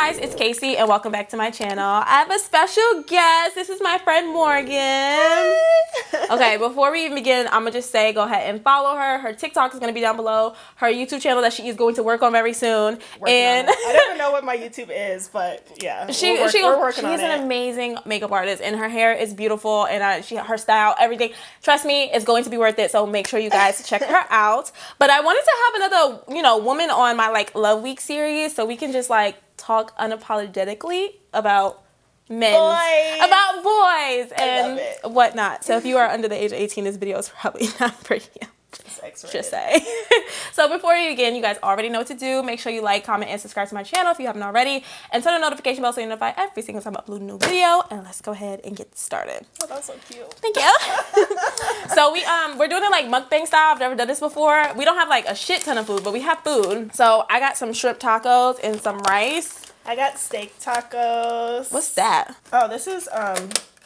guys, it's Casey and welcome back to my channel. I have a special guest. This is my friend Morgan. Okay, before we even begin, I'm gonna just say go ahead and follow her. Her TikTok is gonna be down below. Her YouTube channel that she is going to work on very soon. And I don't even know what my YouTube is, but yeah, we're working on it. She's an amazing makeup artist and her hair is beautiful and her style, everything. Trust me, it's going to be worth it. So make sure you guys check her out. But I wanted to have another, woman on my Love Week series so we can just talk unapologetically about men, about boys and whatnot. So if you are under the age of 18, this video is probably not for you. Just say. So before we begin, you guys already know what to do. Make sure you like, comment, and subscribe to my channel if you haven't already. And turn the notification bell so you're notified every single time I upload a new video. And let's go ahead and get started. Oh, that's so cute. Thank you. So we're doing it mukbang style. I've never done this before. We don't have a shit ton of food, but we have food. So I got some shrimp tacos and some rice. I got steak tacos. What's that? Oh, this is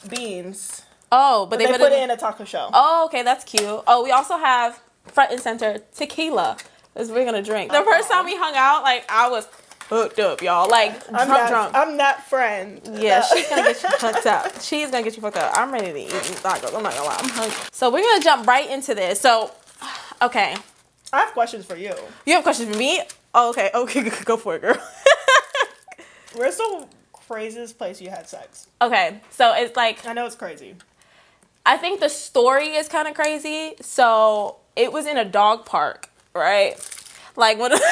beans. Oh, but they put it in a taco shell. Oh, okay, that's cute. Oh, we also have front and center tequila. That's what we're gonna drink. The first time we hung out, I was hooked up, y'all. Drunk. I'm that friend. Yeah, she's gonna get you fucked up. She's gonna get you fucked up. I'm ready to eat these tacos. I'm not gonna lie, I'm hungry. So we're gonna jump right into this. So, okay. I have questions for you. You have questions for me? Oh, okay. Okay, go for it, girl. Where's the craziest place you had sex? Okay, so it's I know it's crazy. I think the story is kind of crazy. So it was in a dog park, right? When okay,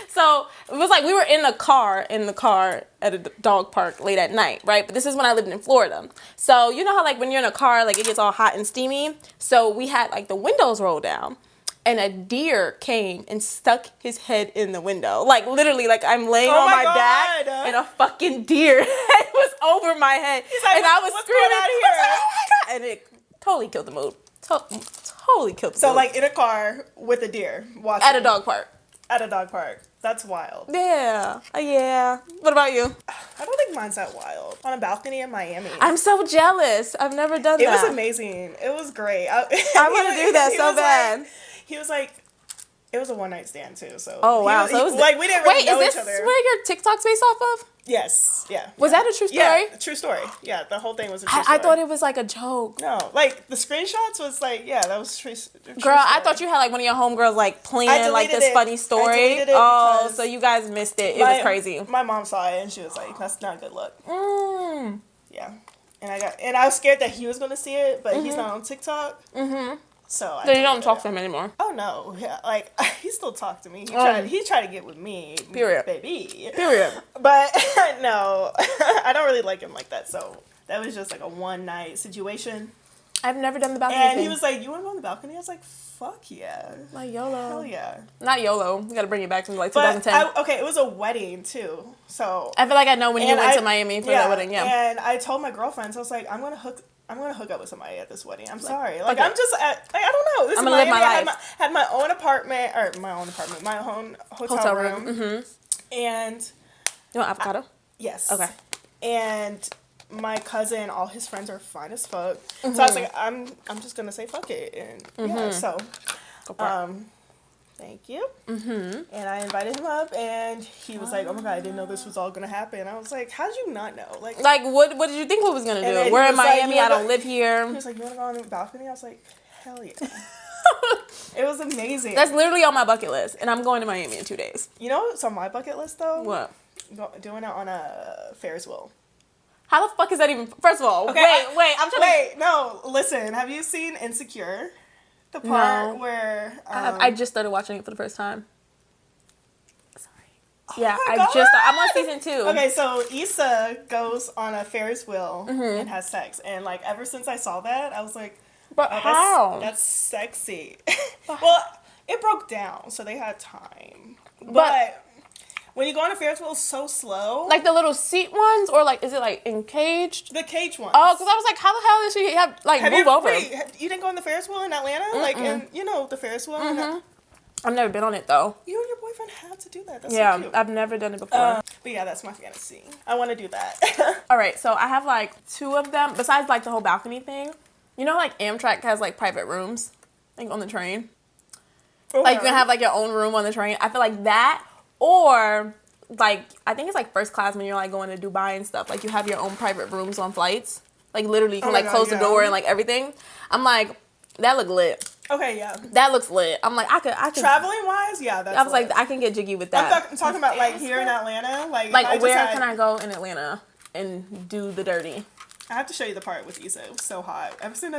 so it was we were in the car at a dog park late at night, right? But this is when I lived in Florida. So you know how when you're in a car, it gets all hot and steamy. So we had the windows rolled down. And a deer came and stuck his head in the window. Literally, I'm laying on my back and a fucking deer head was over my head. And I was screaming, oh my God. And it totally killed the mood. Totally killed the mood. So, in a car with a deer watching. At a dog park. At a dog park. That's wild. Yeah. Yeah. What about you? I don't think mine's that wild. On a balcony in Miami. I'm so jealous. I've never done that. It was amazing. It was great. I want to do that so bad. He was it was a one-night stand too, so. Oh, wow. We didn't really know each other. Wait, is this where your TikTok's based off of? Yes, yeah. Was that a true story? Yeah, true story. Yeah, the whole thing was a true story. I thought it was a joke. No, the screenshots was that was true Girl, story. I thought you had one of your homegirls planning this funny story. I deleted it oh, so you guys missed it. It was crazy. My mom saw it and she was like, "That's not a good look." Yeah, and I was scared that he was gonna see it, but he's not on TikTok. So you don't talk to him anymore? Oh no, yeah, he still talked to me. He tried to get with me, period, baby, period. But no, I don't really like him like that. So that was just a one night situation. I've never done the balcony and thing. he was like, "You want to go on the balcony?" I was like, "Fuck yeah!" YOLO. Hell yeah. Not YOLO. We gotta bring it back to 2010. Okay, it was a wedding too. So I feel I know when you went to Miami for that wedding. Yeah. And I told my girlfriends, I was like, I'm gonna hook up with somebody at this wedding. I'm sorry. I'm just I don't know. This I'm is gonna live Miami. my life. I had my own apartment, my own hotel room. And you want avocado? Yes. Okay. And my cousin, all his friends are fine as fuck. So I was like, I'm just gonna say fuck it. And yeah, so thank you. And I invited him up, and he was like, "Oh my God, I didn't know this was all gonna happen." I was like, "How'd you not know?" What did you think we was gonna do? We're in Miami. I don't live here. He was like, "You wanna go on the balcony?" I was like, "Hell yeah!" It was amazing. That's literally on my bucket list, and I'm going to Miami in 2 days. You know what's on my bucket list though? What? Doing it on a Ferris wheel. How the fuck is that even? First of all, okay, wait. No, listen. Have you seen Insecure? The part where I just started watching it for the first time. Sorry. Yeah, Oh I'm on season 2. Okay, so Issa goes on a Ferris wheel and has sex, and ever since I saw that, I was like, but how? That's sexy. Well, it broke down, so they had time. But when you go on a Ferris wheel, it's so slow. The little seat ones, or is it encaged? The cage ones. Oh, because I was like, how the hell did she have move over? Wait, you didn't go on the Ferris wheel in Atlanta? And the Ferris wheel? I've never been on it though. You and your boyfriend had to do that. That's so cute. I've never done it before. But yeah, that's my fantasy. I want to do that. All right, so I have 2 of them besides the whole balcony thing. You know, Amtrak has private rooms, on the train. Okay. You can have your own room on the train. I feel that, or like, I think it's like first class when you're like going to Dubai and stuff. Like you have your own private rooms on flights. Like literally you can like close the door and like everything. I'm like, that look lit. Okay, yeah. That looks lit. I'm like, I could. Traveling wise, yeah, that's I was lit. like, I can get jiggy with that. I'm talking about like here in Atlanta. Like where can I go in Atlanta and do the dirty? I have to show you the part with Issa. It was so hot. As soon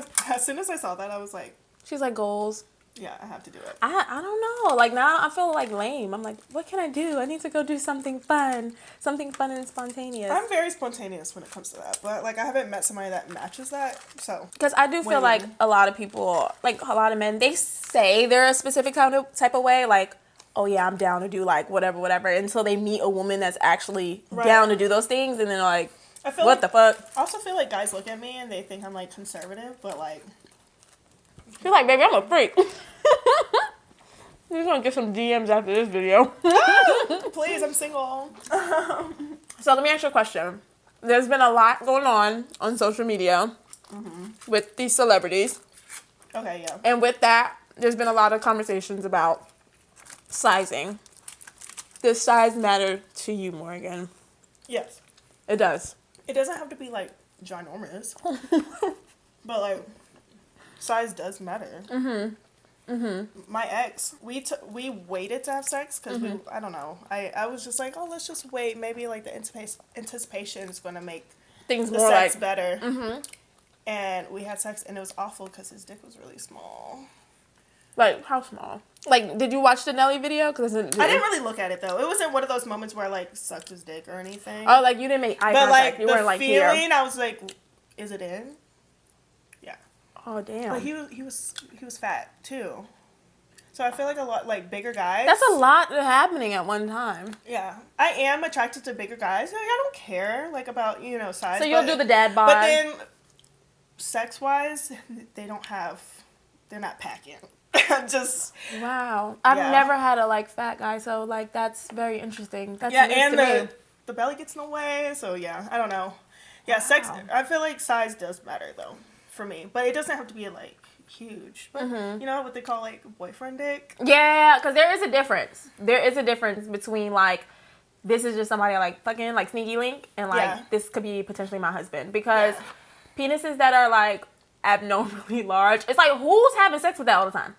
as I saw that, I was like, she's like, goals. Yeah, I have to do it. I don't know. Like now I feel like lame. I'm like, what can I do? I need to go do something fun and spontaneous. I'm very spontaneous when it comes to that, but like I haven't met somebody that matches that. So because I do feel like a lot of people, like a lot of men, they say they're a specific type of way, like, oh yeah, I'm down to do like whatever, until they meet a woman that's actually down to do those things, and then they're like, what the fuck? I also feel like guys look at me and they think I'm like conservative, but like. You're like, baby, I'm a freak. You're gonna get some DMs after this video. Please, I'm single. So let me ask you a question. There's been a lot going on social media with these celebrities. Okay, yeah. And with that, there's been a lot of conversations about sizing. Does size matter to you, Morgan? Yes. It does. It doesn't have to be like ginormous. But like size does matter. My ex, we waited to have sex because I don't know. I was just like, oh, let's just wait. Maybe like the anticipation is going to make things the more sex like better. And we had sex and it was awful because his dick was really small. Like, how small? Like, did you watch the Nelly video? Cause I didn't really look at it though. It wasn't one of those moments where I like sucked his dick or anything. Oh, like you didn't make eye contact. But like you weren't like feeling, here. I was like, is it in? Yeah. Oh damn. But he was fat too. So I feel like a lot like bigger guys. That's a lot happening at one time. Yeah, I am attracted to bigger guys. Like, I don't care like about size. So you'll do the dad bod. But then, sex wise, they're not packing. Just wow. I've never had a like fat guy, so like that's very interesting. That's and the belly gets in the way. So yeah, I don't know. Yeah, sex. I feel like size does matter though for me, but it doesn't have to be like huge. But you know what they call like boyfriend dick? Yeah, because there is a difference. There is a difference between like this is just somebody I like fucking like sneaky link and like this could be potentially my husband, because penises that are like abnormally large, it's like who's having sex with that all the time?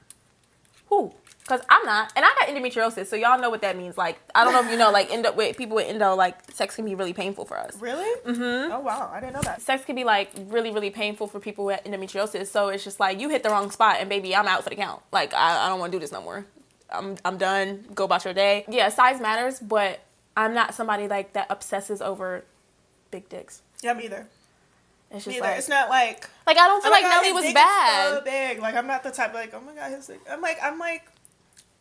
Who? Because I'm not, and I got endometriosis, so y'all know what that means. Like, I don't know if you know, like, people with endo, like, sex can be really painful for us. Really? Oh, wow. I didn't know that. Sex can be, like, really, really painful for people with endometriosis, so it's just, like, you hit the wrong spot, and baby, I'm out for the count. Like, I don't want to do this no more. I'm done. Go about your day. Yeah, size matters, but I'm not somebody, like, that obsesses over big dicks. Yeah, me either. It's just it's not like I don't feel like Nelly was bad. So big. Like I'm not the type like, oh my god, his dick. I'm like,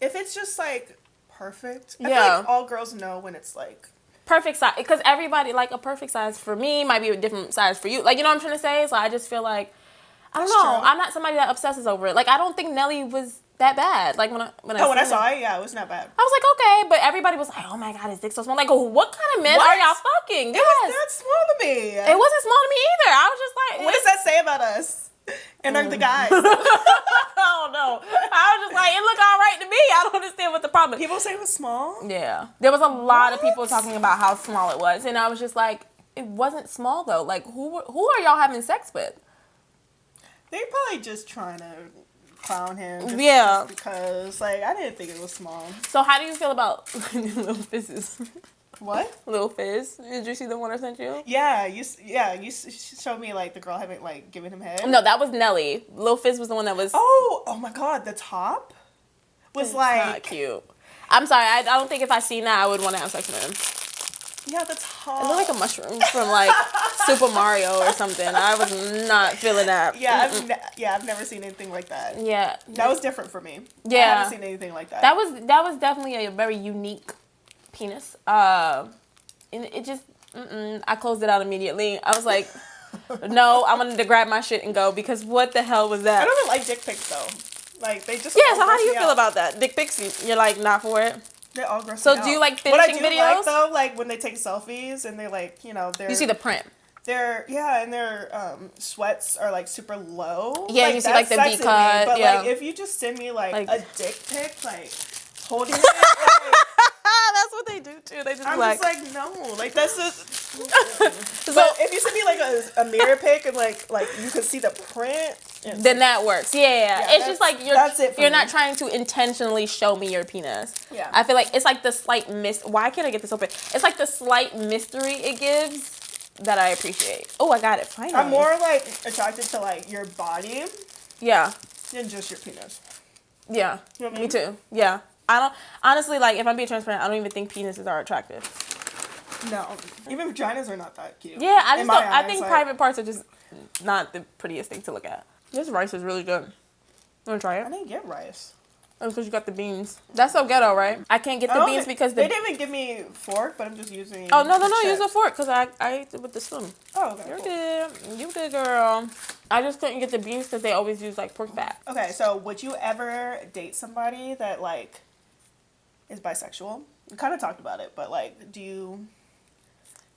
if it's just like perfect. I feel like all girls know when it's like perfect size, because everybody like a perfect size for me might be a different size for you. Like, you know what I'm trying to say? So I just feel like I don't know. True. I'm not somebody that obsesses over it. Like, I don't think Nelly was that bad. Like when I saw it, yeah, it was not bad. I was like, okay, but everybody was like, oh my god, his dick's so small. Like, what kind of men are y'all fucking? It was not small to me. It wasn't small to me either. I was just like, what does that say about us? And the guys. I don't know. I was just like, it looked all right to me. I don't understand what the problem is. People say it was small? Yeah. There was a lot of people talking about how small it was, and I was just like, it wasn't small though. Like, who are y'all having sex with? They probably just trying to clown him. Just because, like, I didn't think it was small. So how do you feel about Lil Fizz's? What? Lil Fizz. Did you see the one I sent you? Yeah, you showed me, like, the girl having, like, given him head. No, that was Nelly. Lil Fizz was the one that was... Oh my god, the top was, it's like... not cute. I'm sorry, I don't think if I seen that, I would want to have sex with him. Yeah, the top. It looked like a mushroom from, like, Super Mario or something. I was not feeling that. Yeah, I've never seen anything like that. Yeah. That was different for me. Yeah. I haven't seen anything like that. That was definitely a very unique penis. And it just, I closed it out immediately. I was like, no, I wanted to grab my shit and go, because what the hell was that? I don't even like dick pics though. Like, they just... Yeah, so how do you feel about that? Dick pics, you're like, not for it? They all gross So me out. do you like finishing what I do videos? like though, like when they take selfies and they like, they're... You see the print. Their sweats are like super low. Yeah, like, you see like the V cut. But yeah. like if you just send me like a dick pic, like holding it, like, that's That's what they do too. They just I'm like, just like, no, like that's just. But if you send me like a mirror pic and like you could see the print, then that works. Yeah. It's just like you're not trying to intentionally show me your penis. Yeah. I feel like it's like the slight why can't I get this open? It's like the slight mystery it gives that I appreciate. Oh, I got it finally. I'm more like attracted to like your body. Yeah. Than just your penis. Yeah. You know what I mean? Me too. Yeah. I don't honestly, like, if I'm being transparent, I don't even think penises are attractive. No, even vaginas are not that cute. Yeah, I just don't. I eyes, think like, private parts are just not the prettiest thing to look at. This rice is really good. You wanna try it? I didn't get rice. Oh, because you got the beans. That's so ghetto, right? I can't get the beans because they didn't even give me fork, but I'm just using. Oh no! Use a fork because I ate it with the spoon. Oh, okay. You're good. You good, girl. I just couldn't get the beans because they always use like pork fat. Okay, so would you ever date somebody that like is bisexual? We kind of talked about it, but like, do you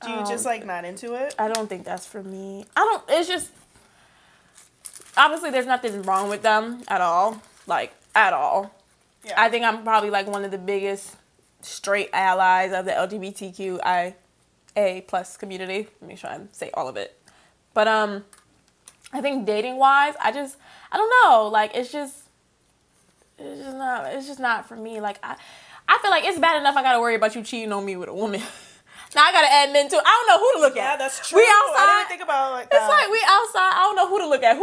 just like not into it? I don't think that's for me. It's just obviously there's nothing wrong with them at all. Like at all. Yeah. I think I'm probably like one of the biggest straight allies of the LGBTQIA+ community. Let me try and say all of it. But I think dating wise, I don't know. Like it's just not for me. Like I feel like it's bad enough I gotta worry about you cheating on me with a woman. Now I gotta add men too. I don't know who to look at. Yeah, that's true. We outside. I didn't even think about it like that. It's like we outside. I don't know who to look at.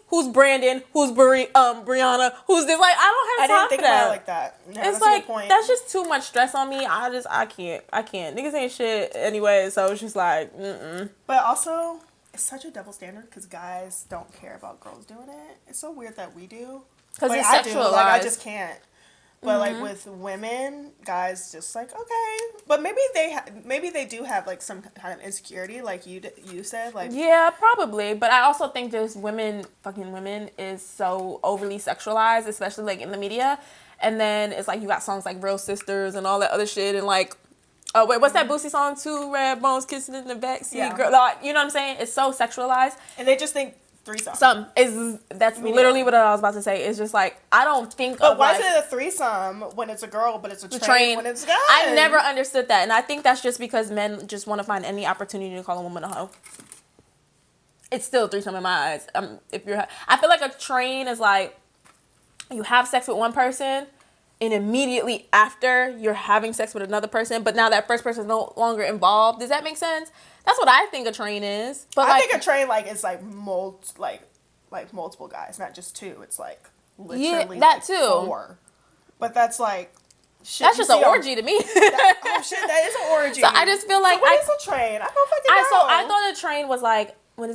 Who's Brandon? Who's Brianna? Who's this? Like I don't have time for that. I didn't think about it like that. Yeah, it's like that's just too much stress on me. I can't. Niggas ain't shit anyway. So it's just like, But also, it's such a double standard because guys don't care about girls doing it. It's so weird that we do. Because it's I sexualized. do. Like I just can't. But like with women, guys just like okay, but maybe they do have like some kind of insecurity, like you said, like yeah, probably. But I also think there's fucking women is so overly sexualized, especially like in the media. And then it's like you got songs like Real Sisters and all that other shit, and like what's that Boosie song? Two red bones kissing in the backseat, yeah. Girl. Like, you know what I'm saying? It's so sexualized, and they just think. Threesome. That's literally what I was about to say. It's just like I don't think. But why is it a threesome when it's a girl, but it's a train when it's a guy? I never understood that, and I think that's just because men just want to find any opportunity to call a woman a hoe. It's still a threesome in my eyes. I feel like a train is like you have sex with one person, and immediately after you're having sex with another person, but now that first person is no longer involved. Does that make sense? That's what I think a train is. But I think a train like is like multiple guys, not just two. It's like literally that too. 4. But that's like shit. That's just an orgy to me. That is an orgy. So I just feel like so what is a train? I don't fucking know. So I thought a train was like when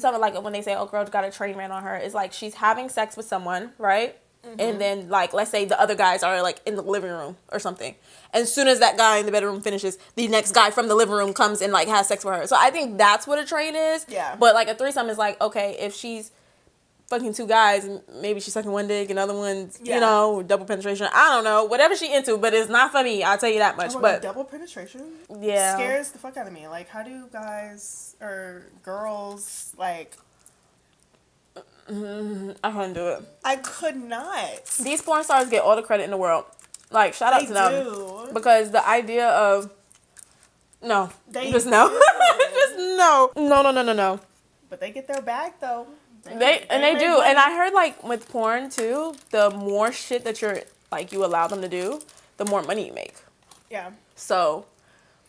they say oh girl got a train ran on her, it's like she's having sex with someone, right? Mm-hmm. And then, like, let's say the other guys are, like, in the living room or something. And as soon as that guy in the bedroom finishes, the next guy from the living room comes and, like, has sex with her. So I think that's what a train is. Yeah. But, like, a threesome is, like, okay, if she's fucking 2 guys, and maybe she's sucking one dick, another one's, you know, double penetration. I don't know. Whatever she into, but it's not for me. I'll tell you that much. But double penetration? Yeah. Scares the fuck out of me. Like, how do guys or girls, like... I couldn't do it. I could not. These porn stars get all the credit in the world. Like, shout out to them. Do. Because the idea of... No. Just no. Just no. No. But they get their bag, though. They do. Money. And I heard, like, with porn, too, the more shit that you allow them to do, the more money you make. Yeah. So...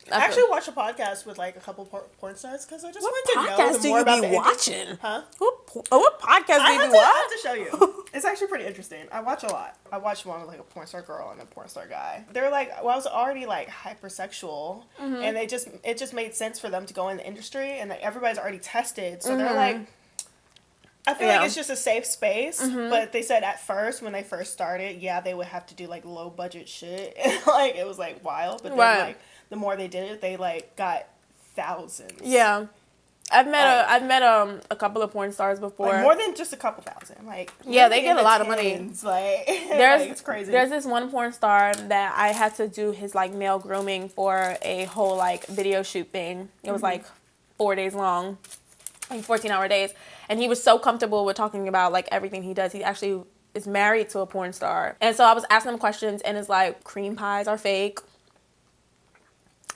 I actually watched a podcast with like a couple porn stars because I just wanted to know more about the watching. Huh? What podcast do you be watching? I have to show you. It's actually pretty interesting. I watch a lot. I watched one with like a porn star girl and a porn star guy. They're like, well, I was already like hypersexual, and it just made sense for them to go in the industry, and like, everybody's already tested, so they're like. I feel like it's just a safe space, but they said at first, when they first started, they would have to do like low budget shit, and like it was like wild, but then like the more they did it, they like got thousands. Yeah, I've met a couple of porn stars before. Like, more than just a couple thousand. Like they get a lot of money. Like it's crazy. There's this one porn star that I had to do his like male grooming for a whole like video shoot thing. It was like 4 days long. Like 14-hour days, and he was so comfortable with talking about like everything he does. He actually is married to a porn star, and so I was asking him questions, and it's like cream pies are fake.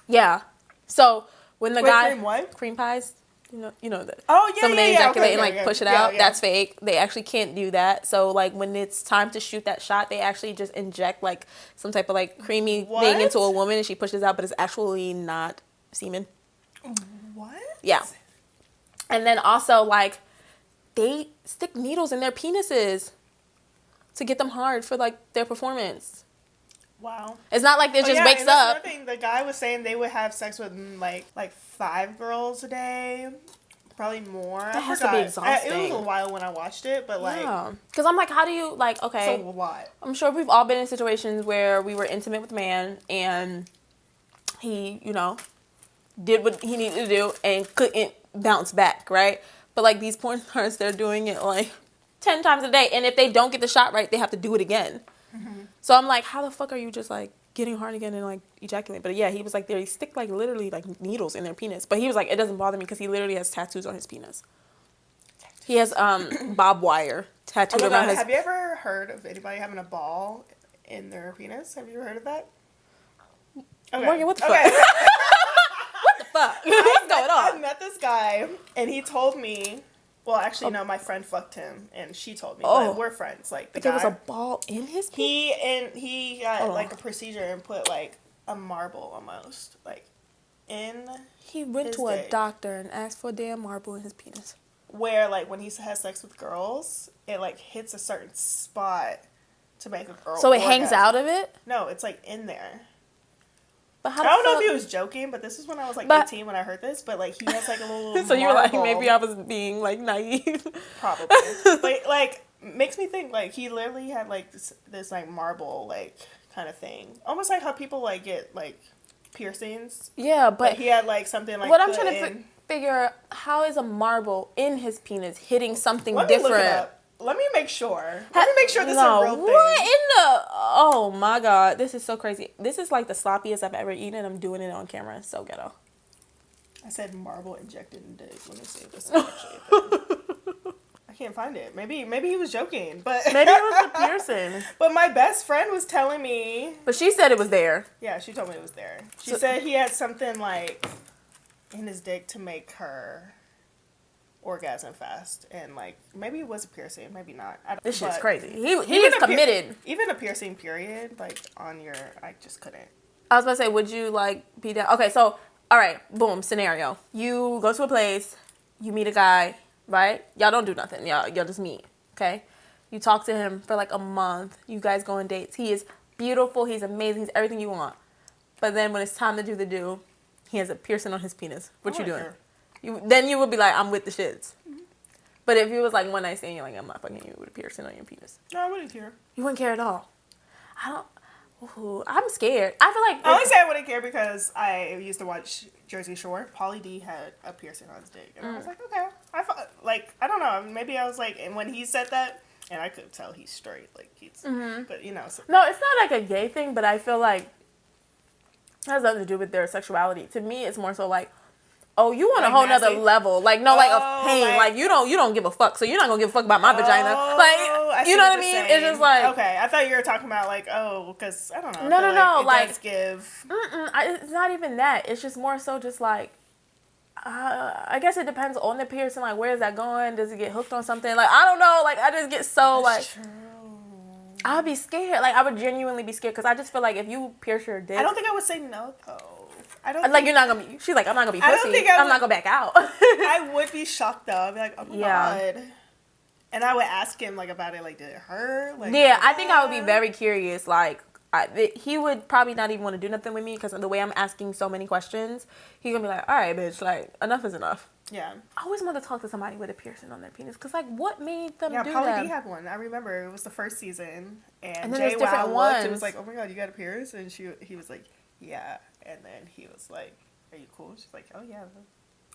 Yeah. So when the guy cream what? cream pies, you know that. Oh yeah, Some they ejaculate okay, and like push it out. That's fake. They actually can't do that. So like when it's time to shoot that shot, they actually just inject like some type of like creamy thing into a woman, and she pushes out, but it's actually not semen. What? Yeah. And then also like they stick needles in their penises to get them hard for like their performance. Wow. It's not like it just wakes up. Another thing, the guy was saying they would have sex with like 5 girls a day, probably more. That has to be exhausting. It was a while when I watched it, but like, because I'm like, how do you like? Okay, it's a lot. I'm sure we've all been in situations where we were intimate with a man and he, did what he needed to do and couldn't bounce back, right? But like these porn stars, they're doing it like 10 times a day, and if they don't get the shot right, they have to do it again. Mm-hmm. So I'm like, how the fuck are you just like getting hard again and like ejaculating? But yeah, he was like, they stick like literally like needles in their penis. But he was like, it doesn't bother me because he literally has tattoos on his penis. He has barbed wire tattooed around his. Have you ever heard of anybody having a ball in their penis? Have you ever heard of that? Okay. Morgan, what the fuck? What the fuck? What's going on? I met this guy and he told me. Well, actually, no. My friend fucked him, and she told me. But we're friends. Like there was a ball in his penis. He got like a procedure and put like a marble almost like in. He went to a doctor and asked for a damn marble in his penis. Where like when he has sex with girls, it like hits a certain spot to make a girl. So it hangs out of it? No, it's like in there. But how I don't know if he was joking, but this is when I was like 18 when I heard this. But like he has like a little. So you're like, maybe I was being like naive. Probably, but like makes me think like he literally had like this like marble like kind of thing, almost like how people like get like piercings. Yeah, but he had like something like. What I'm trying to figure, how is a marble in his penis hitting something different? Look it up. Let me make sure. Let me make sure this is a real thing. What in the... Oh, my God. This is so crazy. This is like the sloppiest I've ever eaten, and I'm doing it on camera. It's so ghetto. I said marble injected in dick. Let me see if this is actually a thing. I can't find it. Maybe he was joking, but... Maybe it was a piercing. But my best friend was telling me... But she said it was there. Yeah, she told me it was there. She said he had something like in his dick to make her... orgasm fast, and like maybe it was a piercing, maybe not. This shit's crazy. He was committed. Even a piercing period, like on your, I just couldn't. I was about to say, would you like be down? Okay, so all right, boom, scenario. You go to a place, you meet a guy, right? Y'all don't do nothing. Y'all just meet. Okay, you talk to him for like a month. You guys go on dates. He is beautiful. He's amazing. He's everything you want. But then when it's time to do, he has a piercing on his penis. What you doing? Then you would be like, I'm with the shits. Mm-hmm. But if you was like one night stand, you're like, I'm not fucking you with a piercing on your penis. No, I wouldn't care. You wouldn't care at all. I'm scared. I feel like... I only say I wouldn't care because I used to watch Jersey Shore. Pauly D had a piercing on his dick. And I was like, okay. I don't know. Maybe I was like, and when he said that, and I could tell he's straight. Like, he's... Mm-hmm. But, So. No, it's not like a gay thing, but I feel like it has nothing to do with their sexuality. To me, it's more so like, oh, you want like a whole nother level. Like, no, like a pain. Like, you don't give a fuck. So you're not going to give a fuck about my vagina. Like, you know what I mean? Saying. It's just like... Okay, I thought you were talking about like, because, I don't know. No. Like, it does give... It's not even that. It's just more so just like, I guess it depends on the piercing. Like, where is that going? Does it get hooked on something? Like, I don't know. Like, I just get so That's like... True. I would be scared. Like, I would genuinely be scared because I just feel like if you pierce your dick... I don't think I would say no, though. I don't like, you're not going to be... She's like, I'm not going to be pussy. I'm not going to back out. I would be shocked, though. I'd be like, oh, my God. And I would ask him, like, about it. Like, did it hurt? Like, yeah, I think I would be very curious. Like, he would probably not even want to do nothing with me because of the way I'm asking so many questions. He's going to be like, all right, bitch. Like, enough is enough. Yeah. I always want to talk to somebody with a piercing on their penis because, like, what made them do that? Yeah, Pauly D had one. I remember it was the first season. And then Jay different looked ones. and was like, oh, my God, you got a pierce? And he was like, yeah. And then he was like, are you cool? She's like, oh, yeah.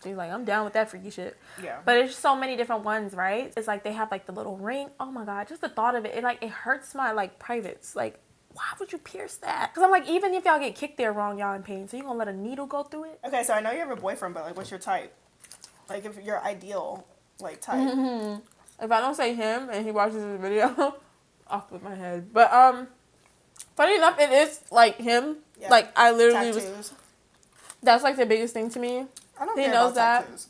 She's like, I'm down with that freaky shit. Yeah. But there's so many different ones, right? It's like they have, like, the little ring. Oh, my God. Just the thought of it. It hurts my, like, privates. Like, why would you pierce that? Because I'm like, even if y'all get kicked there wrong, y'all in pain. So you gonna let a needle go through it? Okay, so I know you have a boyfriend, but, like, what's your type? Like, if your ideal, like, type. Mm-hmm. If I don't say him and he watches this video, off with my head. But, funny enough, it is, like, him. Yeah. Like, I literally Tattoos. That's like the biggest thing to me. I don't He care knows about that. tattoos.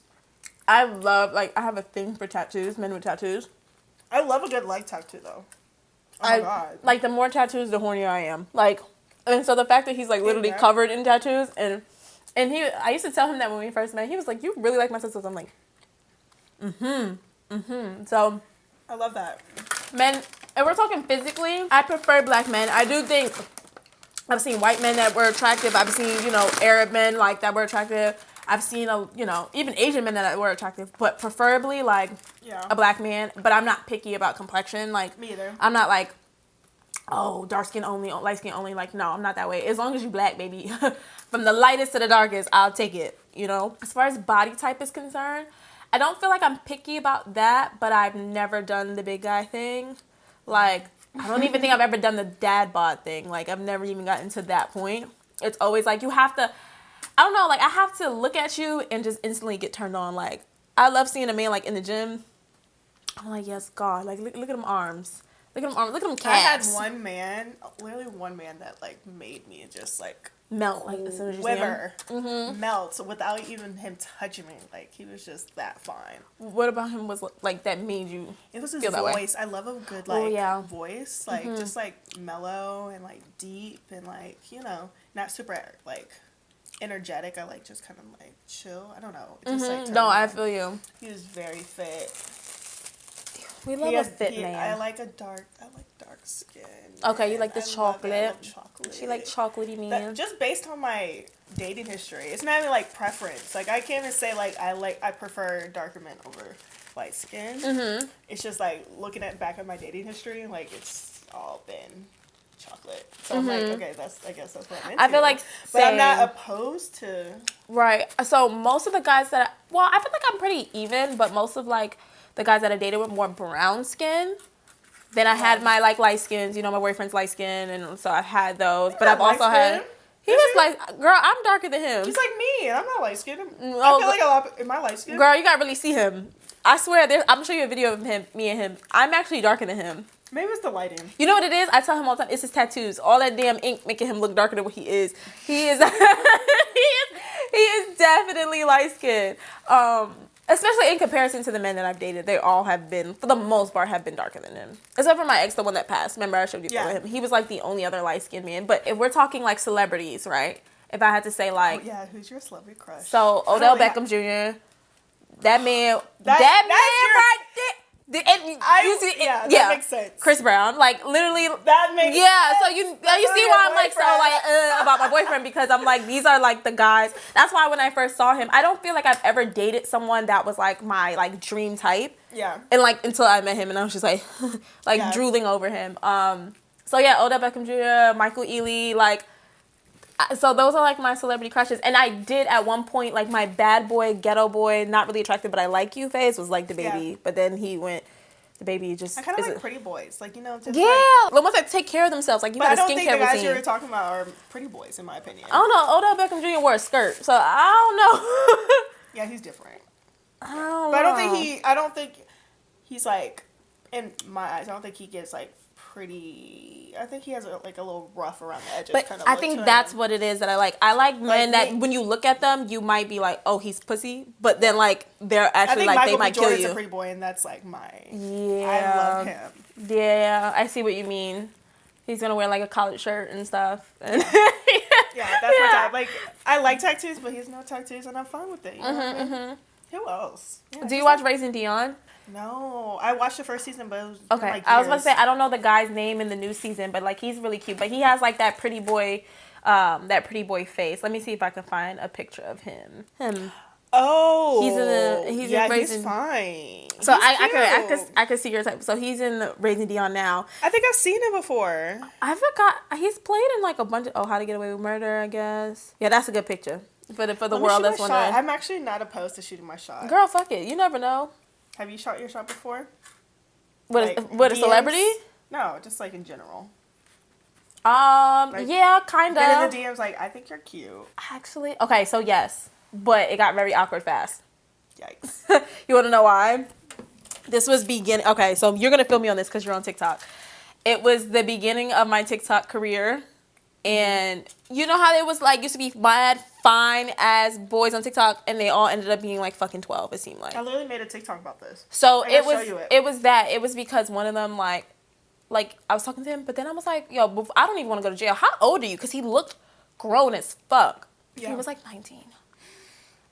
I love, like, I have a thing for tattoos, men with tattoos. I love a good leg tattoo though. Oh my god. Like, the more tattoos, the hornier I am. Like, and so the fact that he's, like, literally Yeah. covered in tattoos, and I used to tell him that when we first met, he was like, you really like my tattoos? I'm like, So, I love that. men, and we're talking physically, I prefer black men. I do think I've seen white men that were attractive. I've seen, you know, Arab men, like, that were attractive. I've seen, you know, even Asian men that were attractive, but preferably, like, a black man. But I'm not picky about complexion. Like, Me either. I'm not like, oh, dark skin only, light skin only. Like, no, I'm not that way. As long as you black, baby. From the lightest to the darkest, I'll take it, you know? As far as body type is concerned, I don't feel like I'm picky about that, but I've never done the big guy thing. Like, I don't even think I've ever done the dad bod thing. Like, I've never even gotten to that point. It's always like, you have to, I don't know, like, I have to look at you and just instantly get turned on. Like, I love seeing a man, like, in the gym. I'm like, yes, God. Like, look at them arms. Look at them arms. Look at them calves. I had one man, literally one man that, like, made me just, like, melt, like, as soon as you see him. quiver, melt without even him touching me. Like, he was just that fine. What about him was, like, that made you It was his feel that way? voice. I love a good, like, voice. Like, just, like, mellow and, like, deep and, like, you know, not super, like, energetic. I like just kind of, like, chill. I don't know. Just, like, No, I feel you. he was very fit. We love a fit man. I like dark skin. Okay, you like the chocolate. I love chocolate. She like chocolatey man. Just based on my dating history, it's not even like preference. Like I can't even say like I prefer darker men over light skin. It's just like looking back at my dating history, and like it's all been chocolate. So I'm like, okay, I guess that's what I'm into. I feel like, but I'm not opposed to. Right. So most of the guys I feel like I'm pretty even, but most of like the guys that I dated were more brown skin. Then I had my like light skins, you know, my boyfriend's light skin, and so I've had those. But I've also had. He was like, girl, I'm darker than him. He's like me, and I'm not light skinned. I feel like a lot. Am I light skinned? Girl, you gotta really see him. I swear, I'm gonna show you a video of him, me and him. I'm actually darker than him. Maybe it's the lighting. You know what it is? I tell him all the time, it's his tattoos. All that damn ink making him look darker than what he is. He is he is definitely light skinned. Especially in comparison to the men that I've dated. They all have been, for the most part, have been darker than him. Except for my ex, the one that passed. Remember I showed you him? He was like the only other light skinned man. But if we're talking like celebrities, right? If I had to say like, who's your celebrity crush? So Odell Beckham Jr. That man, that man right there. That makes sense. Chris Brown, like literally. That makes sense. So you see why I'm like so like about my boyfriend, because I'm like, these are like the guys. That's why when I first saw him, I don't feel like I've ever dated someone that was like my like dream type. Yeah. And like until I met him, and I was just like drooling over him. So yeah, Odell Beckham Jr., Michael Ealy, like. So those are like my celebrity crushes, and I did at one point like my bad boy, ghetto boy, not really attractive, but I like you phase was like the baby, but then he went. The baby just. I kind of like pretty boys, like you know. Just the ones that take care of themselves, like you know, the skincare routine. But I don't think the guys you were talking about are pretty boys, in my opinion. I don't know. Odell Beckham Jr. wore a skirt, so I don't know. Yeah, he's different. I don't know. But I don't think he's like, in my eyes, I don't think he gets like pretty. I think he has a little rough around the edges. But kind of I think that's what it is that I like. I like men that when you look at them, you might be like, oh, he's pussy, but then like they're actually like they might kill you. I think Michael B. Jordan's a pretty boy, and that's like my. Yeah. I love him. Yeah, I see what you mean. He's gonna wear like a collared shirt and stuff. Yeah, that's my type. Like I like tattoos, but he's no tattoos, and I'm fine with it. You know what I mean? Who else? Yeah, do you watch Raising Dion? No, I watched the first season, but it was okay. Like I was about to say I don't know the guy's name in the new season, but like he's really cute. But he has like that pretty boy face. Let me see if I can find a picture of him. Oh, he's in Raising. He's fine. So I could see your type. So he's in Raising Dion now. I think I've seen him before. I forgot he's played in like a bunch of How to Get Away with Murder, I guess. Yeah, that's a good picture for the world that's wondering. I'm actually not opposed to shooting my shot. Girl, fuck it. You never know. Have you shot your shot before? What a celebrity? No, just like in general. Yeah, kind of. And in the DMs, like, I think you're cute. Actually, okay, so yes, but it got very awkward fast. Yikes. You want to know why? This was beginning. Okay, so you're gonna feel me on this because you're on TikTok. It was the beginning of my TikTok career, and you know how it was like used to be mad fine as boys on TikTok, and they all ended up being like fucking 12. It seemed like. I literally made a TikTok about this. So It was because one of them like I was talking to him, but then I was like, yo, I don't even want to go to jail. How old are you? Because he looked grown as fuck. Yeah. He was like 19.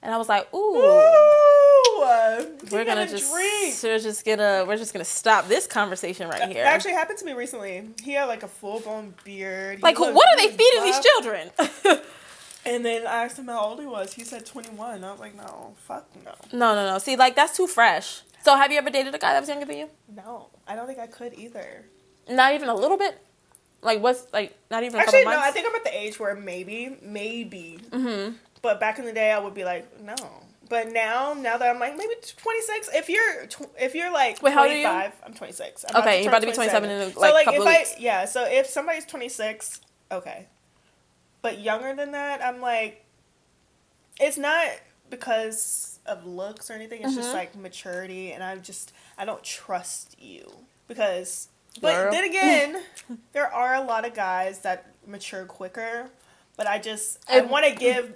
And I was like, ooh. We're just gonna stop this conversation right here. It actually happened to me recently. He had like a full blown beard. Like, what are they feeding these children? And then I asked him how old he was. He said 21. I was like, no, fuck no. No. See, like, that's too fresh. So have you ever dated a guy that was younger than you? No, I don't think I could either. Not even a little bit? Like, what's, like, not even a couple months? No, I think I'm at the age where maybe. Mm-hmm. But back in the day, I would be like, no. But now that I'm like, maybe 26. If you're like 25, wait, how old are you? I'm 26. Okay, you're about to be 27 in like a couple weeks. Yeah, so if somebody's 26, okay. But younger than that, I'm like, it's not because of looks or anything. It's just like maturity, and I don't trust you because. But then again, there are a lot of guys that mature quicker, but I want to give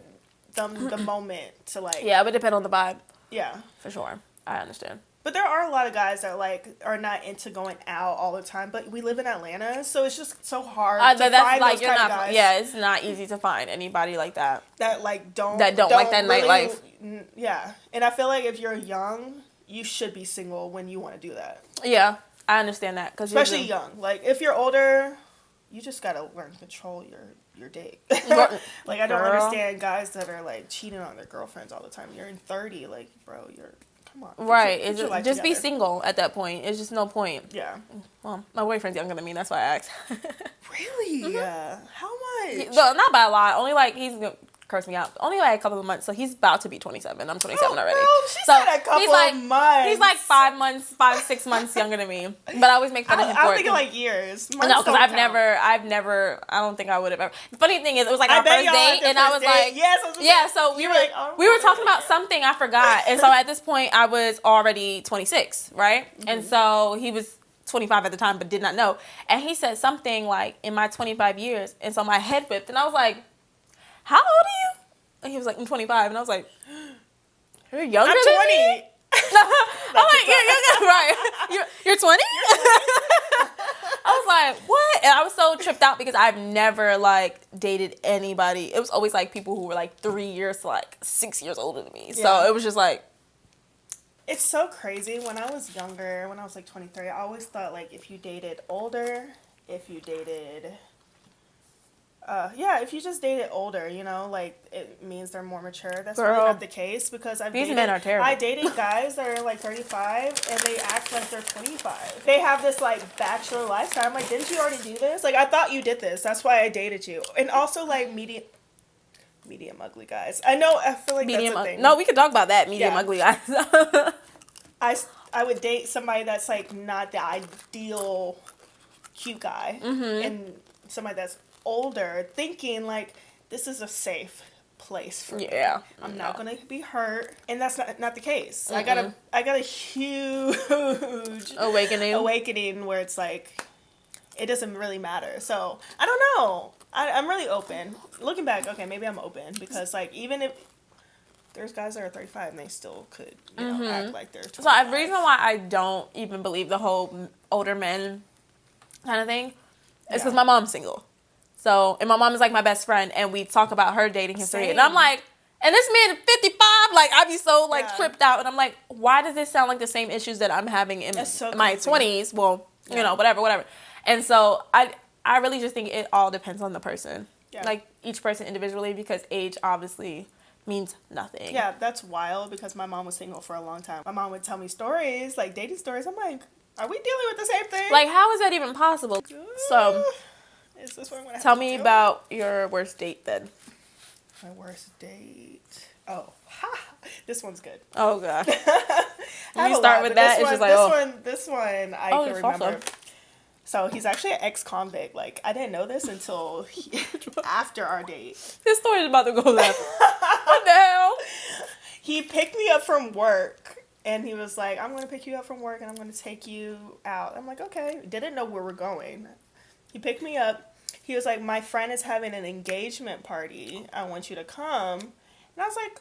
them the moment to like. Yeah, it would depend on the vibe. Yeah, for sure. I understand. But there are a lot of guys that like are not into going out all the time. But we live in Atlanta, so it's just so hard to find those kind of guys. Yeah, it's not easy to find anybody like that. That like don't like that really, nightlife. Yeah, and I feel like if you're young, you should be single when you want to do that. Yeah, I understand that especially young. Like if you're older, you just gotta learn to control your date. Like I don't understand guys that are like cheating on their girlfriends all the time. You're in 30, like bro, come on. Right. Just be single at that point. It's just no point. Yeah. Well, my boyfriend's younger than me. That's why I asked. Really? Mm-hmm. Yeah. How much? Not by a lot. Only like he's gonna curse me out. Only like a couple of months. So he's about to be 27. I'm 27 already. She said a couple of months. He's like 6 months younger than me. But I always make fun of him for it. I'm thinking like years. No, because I've never. I don't think I would have ever. The funny thing is, it was like our first date, and I was like, yes, So we were talking about something I forgot, and so at this point I was already 26, right? Mm-hmm. And so he was 25 at the time, but did not know. And he said something like, "In my 25 years," and so my head whipped, and I was like, "How old are you?" And he was like, "I'm 25," and I was like, "You're younger I'm 20. than me?" I'm like, "You're right. You're 20?" I was like, "What?" And I was so tripped out because I've never like dated anybody. It was always like people who were like 3 years to like 6 years older than me. So it was just like. It's so crazy. When I was younger, when I was like 23, I always thought like if you dated older, if you dated. If you just dated older, you know, like it means they're more mature. That's really not the case because these men are terrible. I dated guys that are like 35 and they act like they're 25. They have this like bachelor lifestyle. I'm like, didn't you already do this? Like I thought you did this. That's why I dated you. And also like medium ugly guys. I know. I feel like medium that's a thing. No, we can talk about that. Medium ugly guys. I would date somebody that's like not the ideal cute guy, and somebody that's older, thinking like this is a safe place for me. I'm not gonna be hurt, and that's not the case. Mm-mm. I got a huge awakening where it's like it doesn't really matter. So I don't know. I'm really open. Looking back, okay, maybe I'm open because like even if there's guys that are 35 and they still could act like they're 25. So the reason why I don't even believe the whole older men kind of thing is because my mom's single. So, and my mom is like my best friend, and we talk about her dating history. Same. And I'm like, and this man 55, like I'd be so like tripped out. And I'm like, why does this sound like the same issues that I'm having in my 20s? Well, you know, whatever. And so I really just think it all depends on the person. Yeah. Like each person individually, because age obviously means nothing. Yeah, that's wild because my mom was single for a long time. My mom would tell me stories, like dating stories. I'm like, are we dealing with the same thing? Like, how is that even possible? So, is this what I'm gonna tell me about your worst date then. My worst date. Oh, this one's good. Oh god. When you start with that, it's just like this one I can remember. Awesome. So he's actually an ex-convict. Like I didn't know this until after our date. This story is about to go left. What the hell? He picked me up from work. And he was like, I'm going to pick you up from work and I'm going to take you out. I'm like, okay. Didn't know where we're going. He picked me up. he was like, my friend is having an engagement party. I want you to come. And I was like,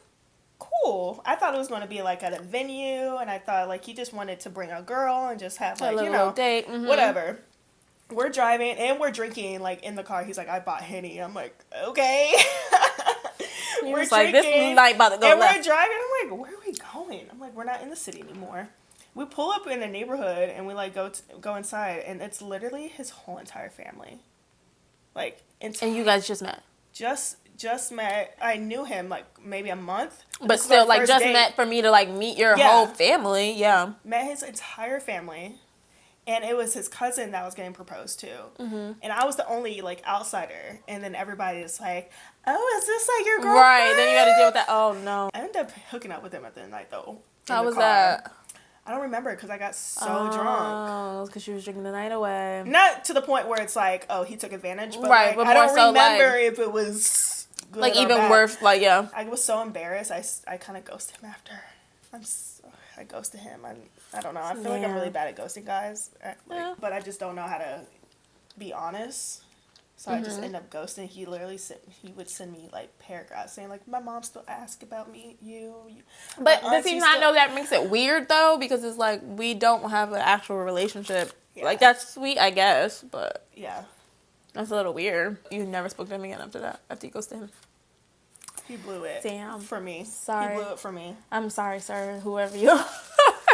cool. I thought it was going to be like at a venue, and I thought like he just wanted to bring a girl and just have like, you know, date. Whatever. We're driving and we're drinking like in the car. He's like, I bought Henny. I'm like, okay. We're drinking, like, this night about to go and left. we're driving. I'm like, where are we going? I'm like, we're not in the city anymore. We pull up in a neighborhood and we like go inside, and it's literally his whole entire family. Like, and you guys just met. Just met. I knew him like maybe a month. But still, like, just date. Met for me to like meet your whole family. Yeah. Met his entire family. And it was his cousin that was getting proposed to. And I was the only, like, outsider. And then everybody is like, oh, is this, like, your girlfriend? Right, then you got to deal with that. Oh, no. I ended up hooking up with him at the end of the night, though. How was that? I don't remember because I got so drunk. Oh, because she was drinking the night away. Not to the point where it's like, oh, he took advantage. But, right, like, but I don't so remember like, if it was good like, or even bad. worse, like, yeah. I was so embarrassed. I kind of ghosted him after. I ghosted him. I don't know. I feel like I'm really bad at ghosting guys. But I just don't know how to be honest. So I just end up ghosting. He literally would send me like paragraphs saying like, my mom still asks about me, you. But does he not know that makes it weird though? Because it's like, we don't have an actual relationship. Yeah. Like, that's sweet, I guess. But yeah, that's a little weird. You never spoke to him again after that, after you ghosted him. He blew it. Damn. For me. Sorry. He blew it for me. I'm sorry, sir, whoever you are.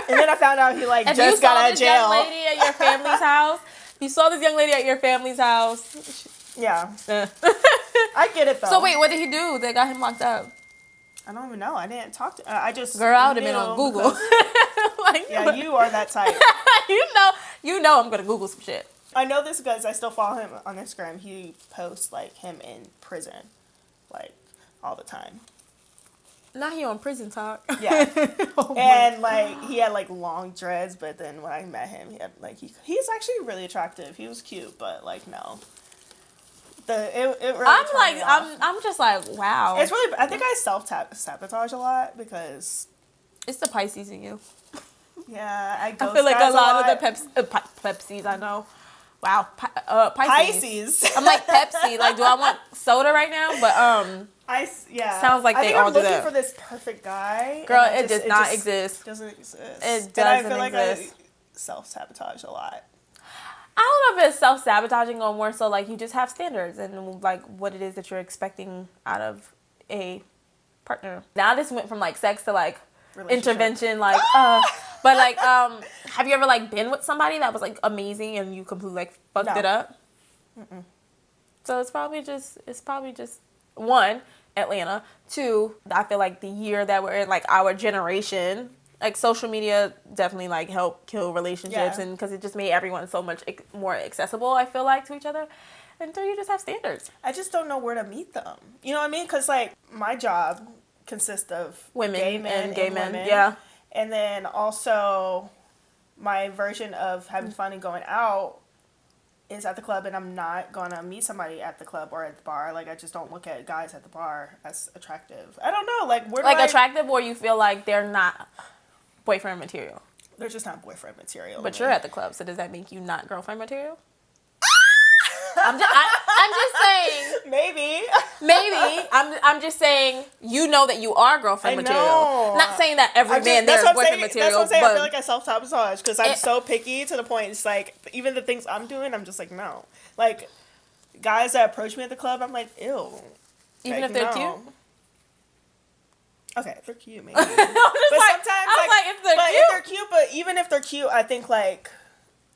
And then I found out he like just got out of jail. Young lady at your family's house. You saw this young lady at your family's house. Yeah. I get it though. So wait, what did he do that got him locked up? I don't even know. I didn't talk to. I just. Girl, I would have been on Google. Like, yeah, you are that type. you know, I'm gonna Google some shit. I know this because I still follow him on Instagram. He posts like him in prison, like all the time. Not he on prison talk. Yeah. And like he had like long dreads, but then when I met him, he had like he's actually really attractive. He was cute, but like no. It really I'm like I'm just like, wow. It's really, I think I sabotage a lot because it's the Pisces in you. Yeah, I feel like a lot of the Pepsis I know. Wow, Pisces. I'm like Pepsi. Like, do I want soda right now? But yeah. Sounds like they all do that. I'm looking for this perfect guy. Girl, it does not exist. Doesn't exist. It doesn't exist. And I feel like I self-sabotage a lot. I don't know if it's self-sabotaging or more so like you just have standards and like what it is that you're expecting out of a partner. Now this went from like sex to like intervention, like but like have you ever like been with somebody that was like amazing and you completely like fucked it up? Mm-mm. So it's probably just one, Atlanta. Two, I feel like the year that we're in, like our generation, like social media definitely like helped kill relationships, and because it just made everyone so much more accessible, I feel like, to each other. And three, you just have standards. I just don't know where to meet them. You know what I mean? Because like my job consists of women, gay men and gay men, women. yeah. And then also my version of having fun and going out is at the club, and I'm not gonna meet somebody at the club or at the bar. Like, I just don't look at guys at the bar as attractive. I don't know, like, attractive, or you feel like they're not boyfriend material? They're just not boyfriend material. But you're at the club, so does that make you not girlfriend material? I'm just saying. Maybe. I'm just saying, you know that you are girlfriend material. Not saying that every man there is boyfriend material. That's what I'm saying. I feel like I self-sabotage because I'm so picky to the point. It's like, even the things I'm doing, I'm just like, no. Like, guys that approach me at the club, I'm like, ew. Even if they're cute? Okay, if they're cute, maybe. But sometimes, if they're cute, but even if they're cute, I think, like,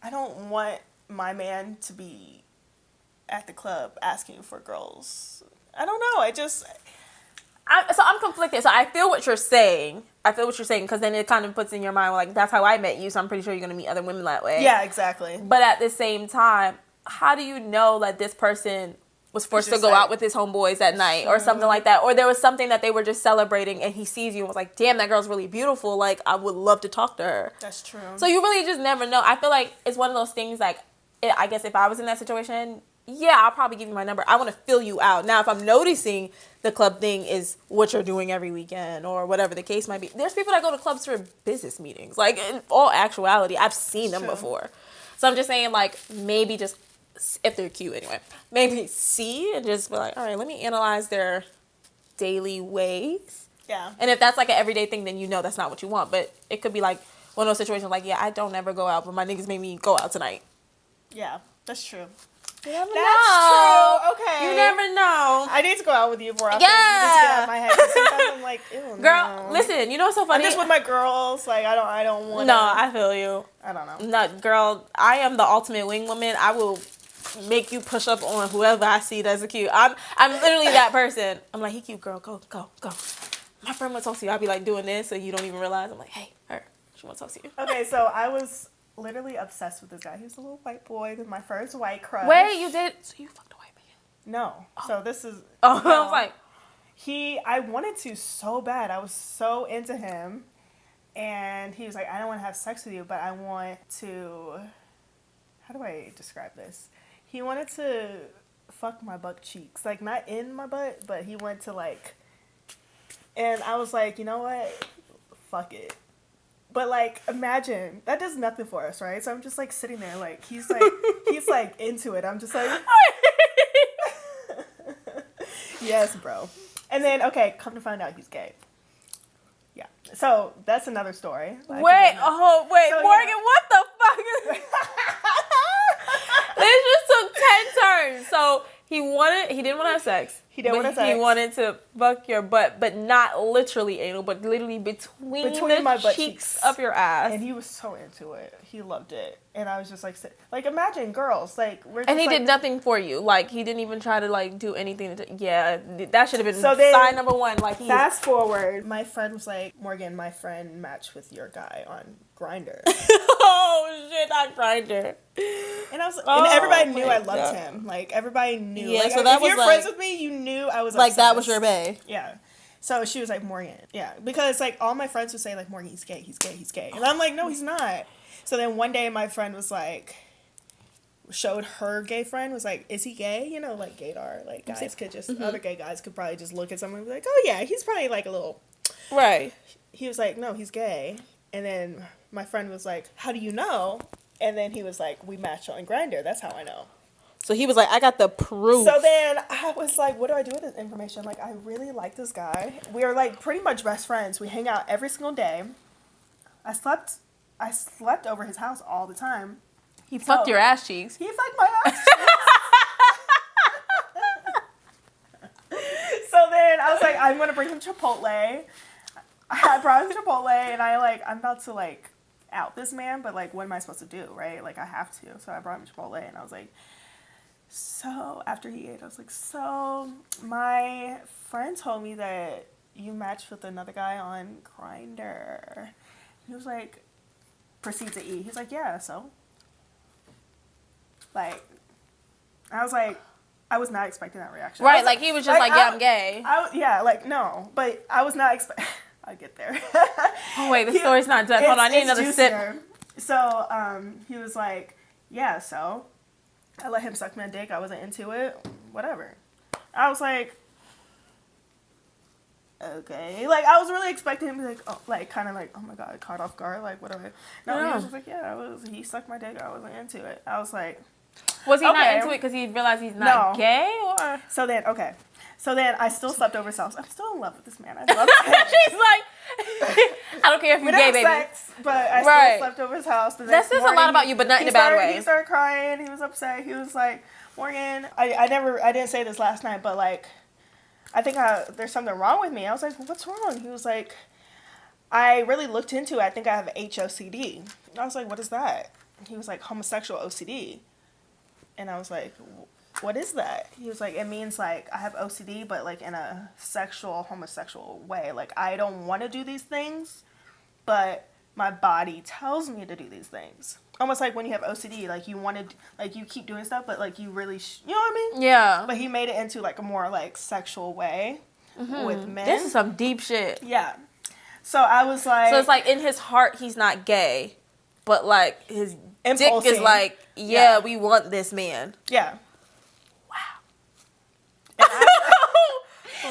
I don't want my man to be at the club asking for girls. I don't know. So I'm conflicted. So I feel what you're saying. Because then it kind of puts in your mind, like, that's how I met you, so I'm pretty sure you're going to meet other women that way. Yeah, exactly. But at the same time, how do you know that this person was forced to go out with his homeboys at night or something like that? Or there was something that they were just celebrating and he sees you and was like, damn, that girl's really beautiful. Like, I would love to talk to her. That's true. So you really just never know. I feel like it's one of those things, like, I guess if I was in that situation, yeah, I'll probably give you my number. I want to fill you out. Now, if I'm noticing the club thing is what you're doing every weekend or whatever the case might be. There's people that go to clubs for business meetings. Like, in all actuality, I've seen them before. So I'm just saying, like, maybe just if they're cute anyway, maybe see and just be like, all right, let me analyze their daily ways. Yeah. And if that's like an everyday thing, then you know that's not what you want. But it could be like one of those situations like, yeah, I don't ever go out, but my niggas made me go out tonight. Yeah, that's true. You never That's know. true. Okay. You never know. I need to go out with you more often. Yeah. Just get out of my head. 'Cause sometimes I'm like, ew, Girl, no. listen, you know what's so funny? I'm just with my girls. Like, I don't want. No, I feel you. I don't know. No, girl, I am the ultimate wing woman. I will make you push up on whoever I see that's cute. I'm literally that person. I'm like, he cute, girl. Go. My friend wants to talk to you. I'll be like doing this, so you don't even realize. I'm like, hey, her. She wants to talk to you. Okay, so I was literally obsessed with this guy. He was a little white boy. He was my first white crush. Wait, you did? So you fucked a white man? No. Oh. So this is. Oh, no. I was like. I wanted to so bad. I was so into him. And he was like, I don't want to have sex with you, but I want to. How do I describe this? He wanted to fuck my butt cheeks. Like, not in my butt, but he wanted to, like. And I was like, you know what? Fuck it. But, like, imagine, that does nothing for us, right? So I'm just, like, sitting there, like, he's, like, into it. I'm just, like, yes, bro. And then, okay, come to find out he's gay. Yeah. So, that's another story. Wait, so, Morgan, yeah. What the fuck is this? Just took 10 turns. So, he didn't want to have sex. He wanted to fuck your butt, but not literally anal, but literally between my butt cheeks of your ass. And he was so into it. He loved it. And I was just like imagine girls, like, we're just, and he like, did nothing for you. Like, he didn't even try to, like, do anything. Yeah, that should have been sign number one. Like, fast forward, my friend was like, Morgan, my friend matched with your guy on Grindr. Oh, shit, not Grindr. And I was, and everybody knew I loved him. Like, everybody knew. Yeah, like, so that if was you're friends with me, you knew I was like, obsessed. that was your bae. Yeah. So she was like, Morgan. Yeah. Because, like, all my friends would say, like, Morgan, he's gay. And I'm like, no, he's not. So then one day my friend was like, showed her gay friend, was like, is he gay? You know, like, gaydar. Like, guys could just, other gay guys could probably just look at someone and be like, oh, yeah, he's probably, like, a little. Right. He was like, no, he's gay. And then my friend was like, how do you know? And then he was like, we matched on Grindr. That's how I know. So he was like, I got the proof. So then I was like, what do I do with this information? Like, I really like this guy. We are, like, pretty much best friends. We hang out every single day. I slept over his house all the time. He fucked your ass cheeks. He fucked my ass cheeks. So then I was like, I'm going to bring him Chipotle. I brought him Chipotle, and I'm about to, like, out this man, but, like, what am I supposed to do, right? Like, I have to. So I brought him Chipotle, and I was like, so after he ate, I was like, so my friend told me that you matched with another guy on Grindr. He was like, proceed to eat. He's like, yeah, so. Like, I was like, I was not expecting that reaction. Right, like, he was just like, yeah, I'm gay. Yeah, like, no, but I was not expecting. I'll get there. Oh, wait, the story's not done. Hold on, I need another juicier. sip. So, he was like, yeah, so. I let him suck my dick. I wasn't into it. Whatever. I was like, okay. Like, I was really expecting him to be like, oh, like, kind of like, oh my God, caught off guard. Like, whatever. No, he was just like, yeah, he sucked my dick. I wasn't into it. I was like, was he not into it because he realized he's not gay? Or? So then I still slept over his house. I'm still in love with this man. I love him. She's like, I don't care if you're gay, baby. Sex, but I still slept over his house. That says a lot about you, but not in a bad way. He started crying. He was upset. He was like, Morgan, I didn't say this last night, but, like, I think there's something wrong with me. I was like, what's wrong? He was like, I really looked into it. I think I have HOCD. I was like, what is that? He was like, homosexual OCD. And I was like, what is that? He was like, it means, like, I have OCD, but, like, in a homosexual way. Like, I don't want to do these things, but my body tells me to do these things. Almost like when you have OCD, like, you want to, like, you keep doing stuff, but, like, you really, you know what I mean? Yeah. But he made it into, like, a more, like, sexual way with men. This is some deep shit. Yeah. So I was like... So it's like, in his heart, he's not gay, but, like, his impulsing. dick is like, yeah, we want this man. Yeah.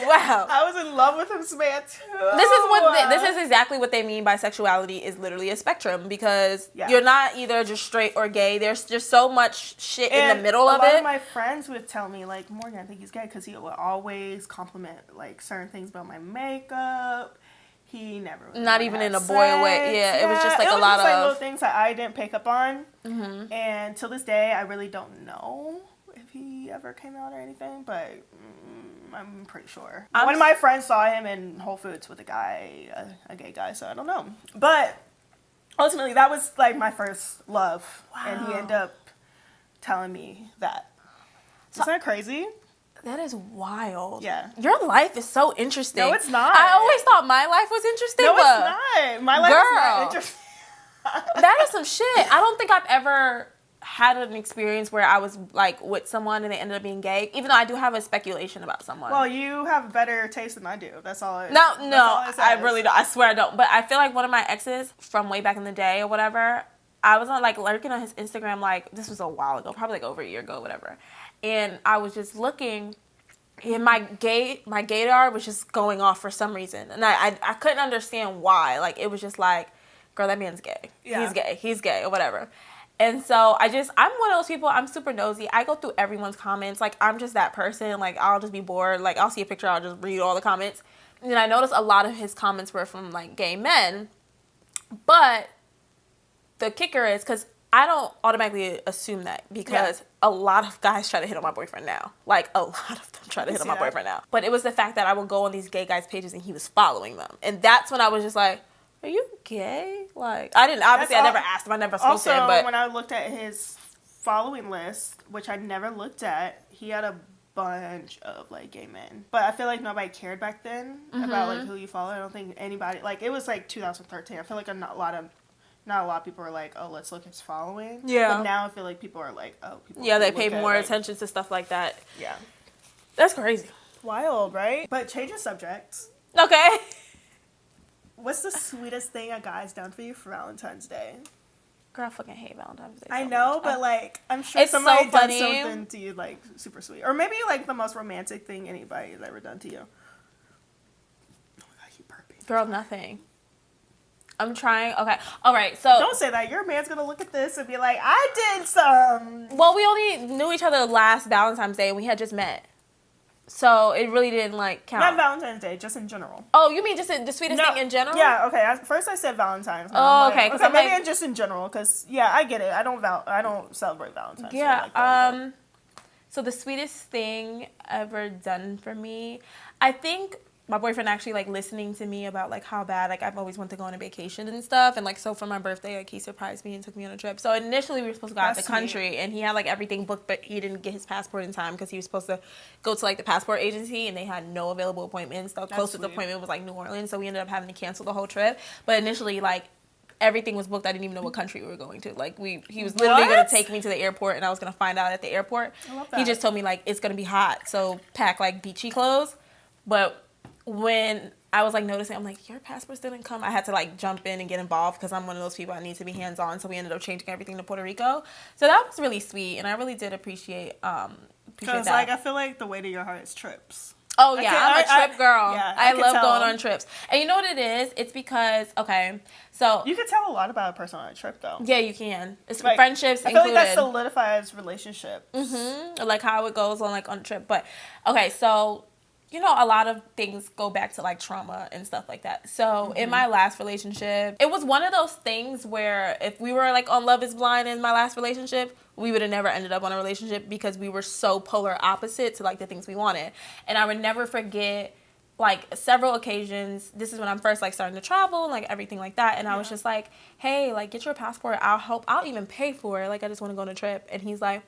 Wow. I was in love with this man too. This is exactly what they mean by sexuality is literally a spectrum, because you're not either just straight or gay. There's just so much shit in the middle of it. A lot of my friends would tell me, like, Morgan, I think he's gay, because he would always compliment, like, certain things about my makeup. He never really not even in a boy way. Yeah, it was just like a lot of like little things that I didn't pick up on. Mm-hmm. And till this day, I really don't know if he ever came out or anything, but I'm pretty sure. One of my friends saw him in Whole Foods with a guy, a gay guy, so I don't know. But ultimately, that was like my first love. Wow. And he ended up telling me that. So, isn't that crazy? That is wild. Yeah. Your life is so interesting. No, it's not. I always thought my life was interesting. No, it's not. My life is not interesting. That is some shit. I don't think I've ever had an experience where I was like with someone and they ended up being gay, even though I do have a speculation about someone. Well, you have better taste than I do. That's all. I really don't. I swear I don't. But I feel like one of my exes from way back in the day or whatever, I was on like lurking on his Instagram, like this was a while ago, probably like over a year ago, whatever. And I was just looking, and my gaydar was just going off for some reason, and I couldn't understand why. Like it was just like, girl, that man's gay. Yeah. He's gay, or whatever. And so I'm one of those people, I'm super nosy. I go through everyone's comments. Like, I'm just that person. Like, I'll just be bored. Like, I'll see a picture, I'll just read all the comments. And I noticed a lot of his comments were from, like, gay men. But the kicker is, because I don't automatically assume that, because a lot of guys try to hit on my boyfriend now. Like, a lot of them try to hit on my boyfriend now. But it was the fact that I would go on these gay guys' pages and he was following them. And that's when I was just like, are you gay? Like, I never asked him. I never spoke to him. But when I looked at his following list, which I never looked at, he had a bunch of, like, gay men. But I feel like nobody cared back then about, like, who you follow. I don't think anybody, like, it was, like, 2013. I feel like not a lot of people are like, oh, let's look at his following. Yeah. But now I feel like people are like, oh, people. Yeah, they pay more attention to stuff like that. Yeah. That's crazy. Wild, right? But change the subject. Okay. What's the sweetest thing a guy's done for you for Valentine's Day? Girl, I fucking hate Valentine's Day. I know, but like, I'm sure somebody done something to you like super sweet, or maybe like the most romantic thing anybody's ever done to you. Oh my god, you burping. Girl, nothing. I'm trying. Okay. All right. So don't say that. Your man's gonna look at this and be like, I did some. Well, we only knew each other last Valentine's Day, and we had just met. So it really didn't like count. Not Valentine's Day, just in general. Oh, you mean just the sweetest thing in general? Yeah. Okay. First I said Valentine's. Oh, okay. Okay, maybe just in general, because I get it. I don't celebrate Valentine's Day. Yeah. So the sweetest thing ever done for me, I think my boyfriend actually like listening to me about like how bad like I've always wanted to go on a vacation and stuff, and like so for my birthday like he surprised me and took me on a trip. So initially we were supposed to go out of the country, and he had like everything booked, but he didn't get his passport in time because he was supposed to go to like the passport agency and they had no available appointments. The closest appointment was like New Orleans, so we ended up having to cancel the whole trip. But initially like everything was booked. I didn't even know what country we were going to. Like he was literally going to take me to the airport, and I was going to find out at the airport. I love that. He just told me like it's going to be hot, so pack like beachy clothes. But when I was like noticing, I'm like, your passports didn't come. I had to like jump in and get involved because I'm one of those people I need to be hands on. So we ended up changing everything to Puerto Rico. So that was really sweet, and I really did appreciate that. Because like I feel like the way to your heart is trips. Oh yeah, I'm a trip girl. Yeah, I love going on trips. And you know what it is? It's because so you can tell a lot about a person on a trip though. Yeah, you can. It's like, friendships I feel included. like that solidifies relationships. Like how it goes on like on a trip. But okay, so you know, a lot of things go back to like trauma and stuff like that. So in my last relationship, it was one of those things where if we were like on Love is Blind in my last relationship, we would have never ended up on a relationship because we were so polar opposite to like the things we wanted. And I would never forget like several occasions. This is when I'm first like starting to travel and like everything like that. And I was just like, hey, like get your passport. I'll help. I'll even pay for it. Like I just want to go on a trip. And he's like,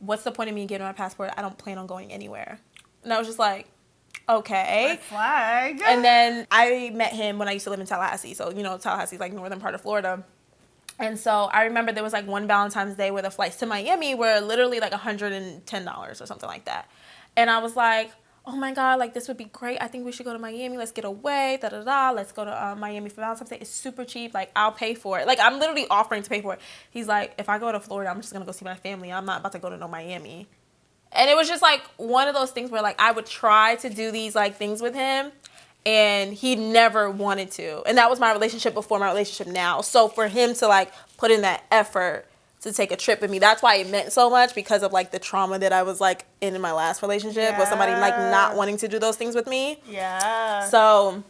what's the point of me getting my passport? I don't plan on going anywhere. And I was just like, okay. Red flag. And then I met him when I used to live in Tallahassee. So, you know, Tallahassee's like northern part of Florida. And so I remember there was like one Valentine's Day where the flights to Miami were literally like $110 or something like that. And I was like, oh my God, like this would be great. I think we should go to Miami. Let's get away. Let's go to Miami for Valentine's Day. It's super cheap. Like I'll pay for it. Like I'm literally offering to pay for it. He's like, if I go to Florida, I'm just going to go see my family. I'm not about to go to no Miami. And it was just like one of those things where like I would try to do these like things with him and he never wanted to. And that was my relationship before my relationship now. So for him to like put in that effort to take a trip with me, that's why it meant so much, because of like the trauma that I was like in my last relationship with somebody like not wanting to do those things with me. Yeah. So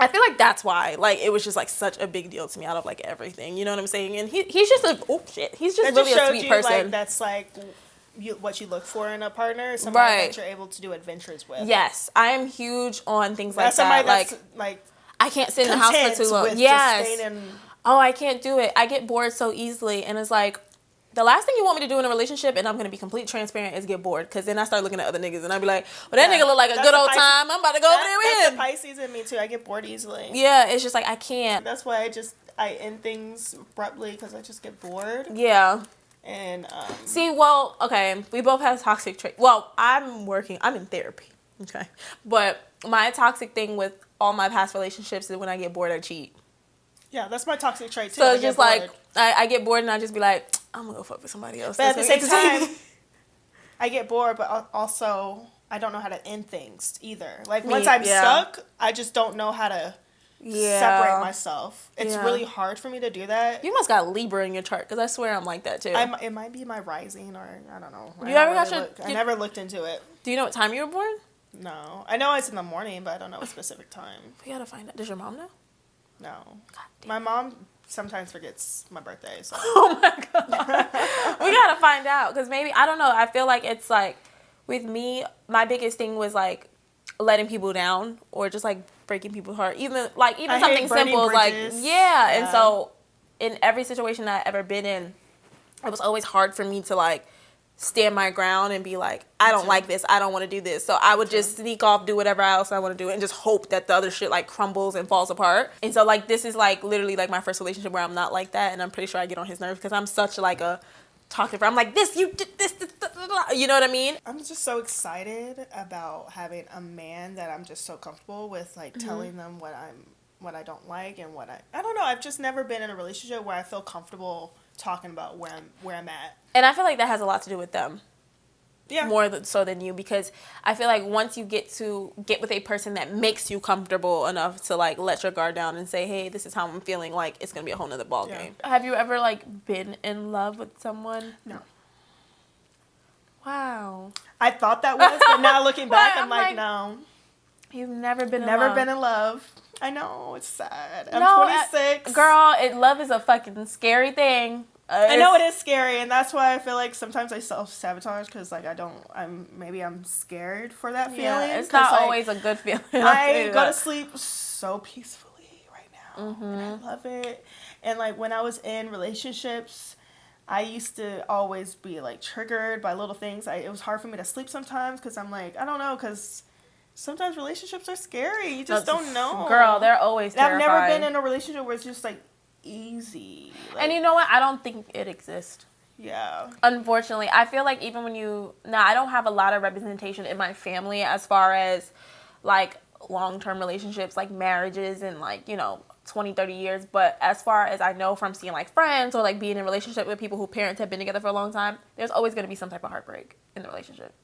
I feel like that's why, like, it was just like such a big deal to me out of like everything. You know what I'm saying? And he's just he's just really a sweet person. Like, that's like what you look for in a partner, somebody that you're able to do adventures with. Yes, I am huge on things like that. That's like I can't sit in the house for too long. Yes. Oh, I can't do it. I get bored so easily, and it's like the last thing you want me to do in a relationship, and I'm gonna be completely transparent, is get bored. Because then I start looking at other niggas, and I be like, well, that nigga look like a good old time. I'm about to go over there with him. That's the Pisces in me too. I get bored easily. Yeah, it's just like I can't. That's why I end things abruptly, because I just get bored. Yeah. And see, well, okay, we both have toxic traits. Well, I'm in therapy, okay, but my toxic thing with all my past relationships is when I get bored, I cheat. Yeah, that's my toxic trait too. So it's just like I get bored and I just be like, I'm gonna go fuck with somebody else. But at the same time, I get bored, but also I don't know how to end things either. Like once I'm stuck, I just don't know how to separate myself. It's really hard for me to do that. You must got Libra in your chart, because I swear I'm like that too. It might be my rising, or I don't know. I never looked into it. Do you know what time you were born? No. I know it's in the morning, but I don't know a specific time. We gotta find out. Does your mom know? No. My mom sometimes forgets my birthday, so. Oh my God. We gotta find out, because maybe, I don't know, I feel like it's like, with me, my biggest thing was like letting people down, or just like breaking people's heart. Even something simple, like, yeah. And so in every situation that I've ever been in, it was always hard for me to like stand my ground and be like, I don't like this, I don't want to do this. So I would just sneak off, do whatever else I want to do, and just hope that the other shit like crumbles and falls apart. And so like this is like literally like my first relationship where I'm not like that, and I'm pretty sure I get on his nerves because I'm such like a talkative. I'm like, this, you did this, you know what I mean? I'm just so excited about having a man that I'm just so comfortable with, like telling them what I don't like and what I don't know. I've just never been in a relationship where I feel comfortable talking about where I'm at. And I feel like that has a lot to do with them. Yeah. More so than you, because I feel like once you get with a person that makes you comfortable enough to like let your guard down and say, hey, this is how I'm feeling, like it's gonna be a whole nother ball game. Have you ever like been in love with someone? No. Wow. I thought that was, but now looking back, I'm like, no. You've never been in love. I know, it's sad. I'm 26. Girl, love is a fucking scary thing. I know it is scary, and that's why I feel like sometimes I self-sabotage, because like I'm scared for that feeling. Yeah, it's not always a good feeling. I go to sleep so peacefully right now, and I love it. And like when I was in relationships, I used to always be like triggered by little things. It was hard for me to sleep sometimes, because I'm like, I don't know, because sometimes relationships are scary. You just don't know. Girl, they're always terrifying. I've never been in a relationship where it's just like easy. Like, and you know what? I don't think it exists. Yeah. Unfortunately, I feel like even when I don't have a lot of representation in my family as far as like long-term relationships, like marriages and like, 20, 30 years. But as far as I know from seeing like friends or like being in a relationship with people whose parents have been together for a long time, there's always going to be some type of heartbreak in the relationship.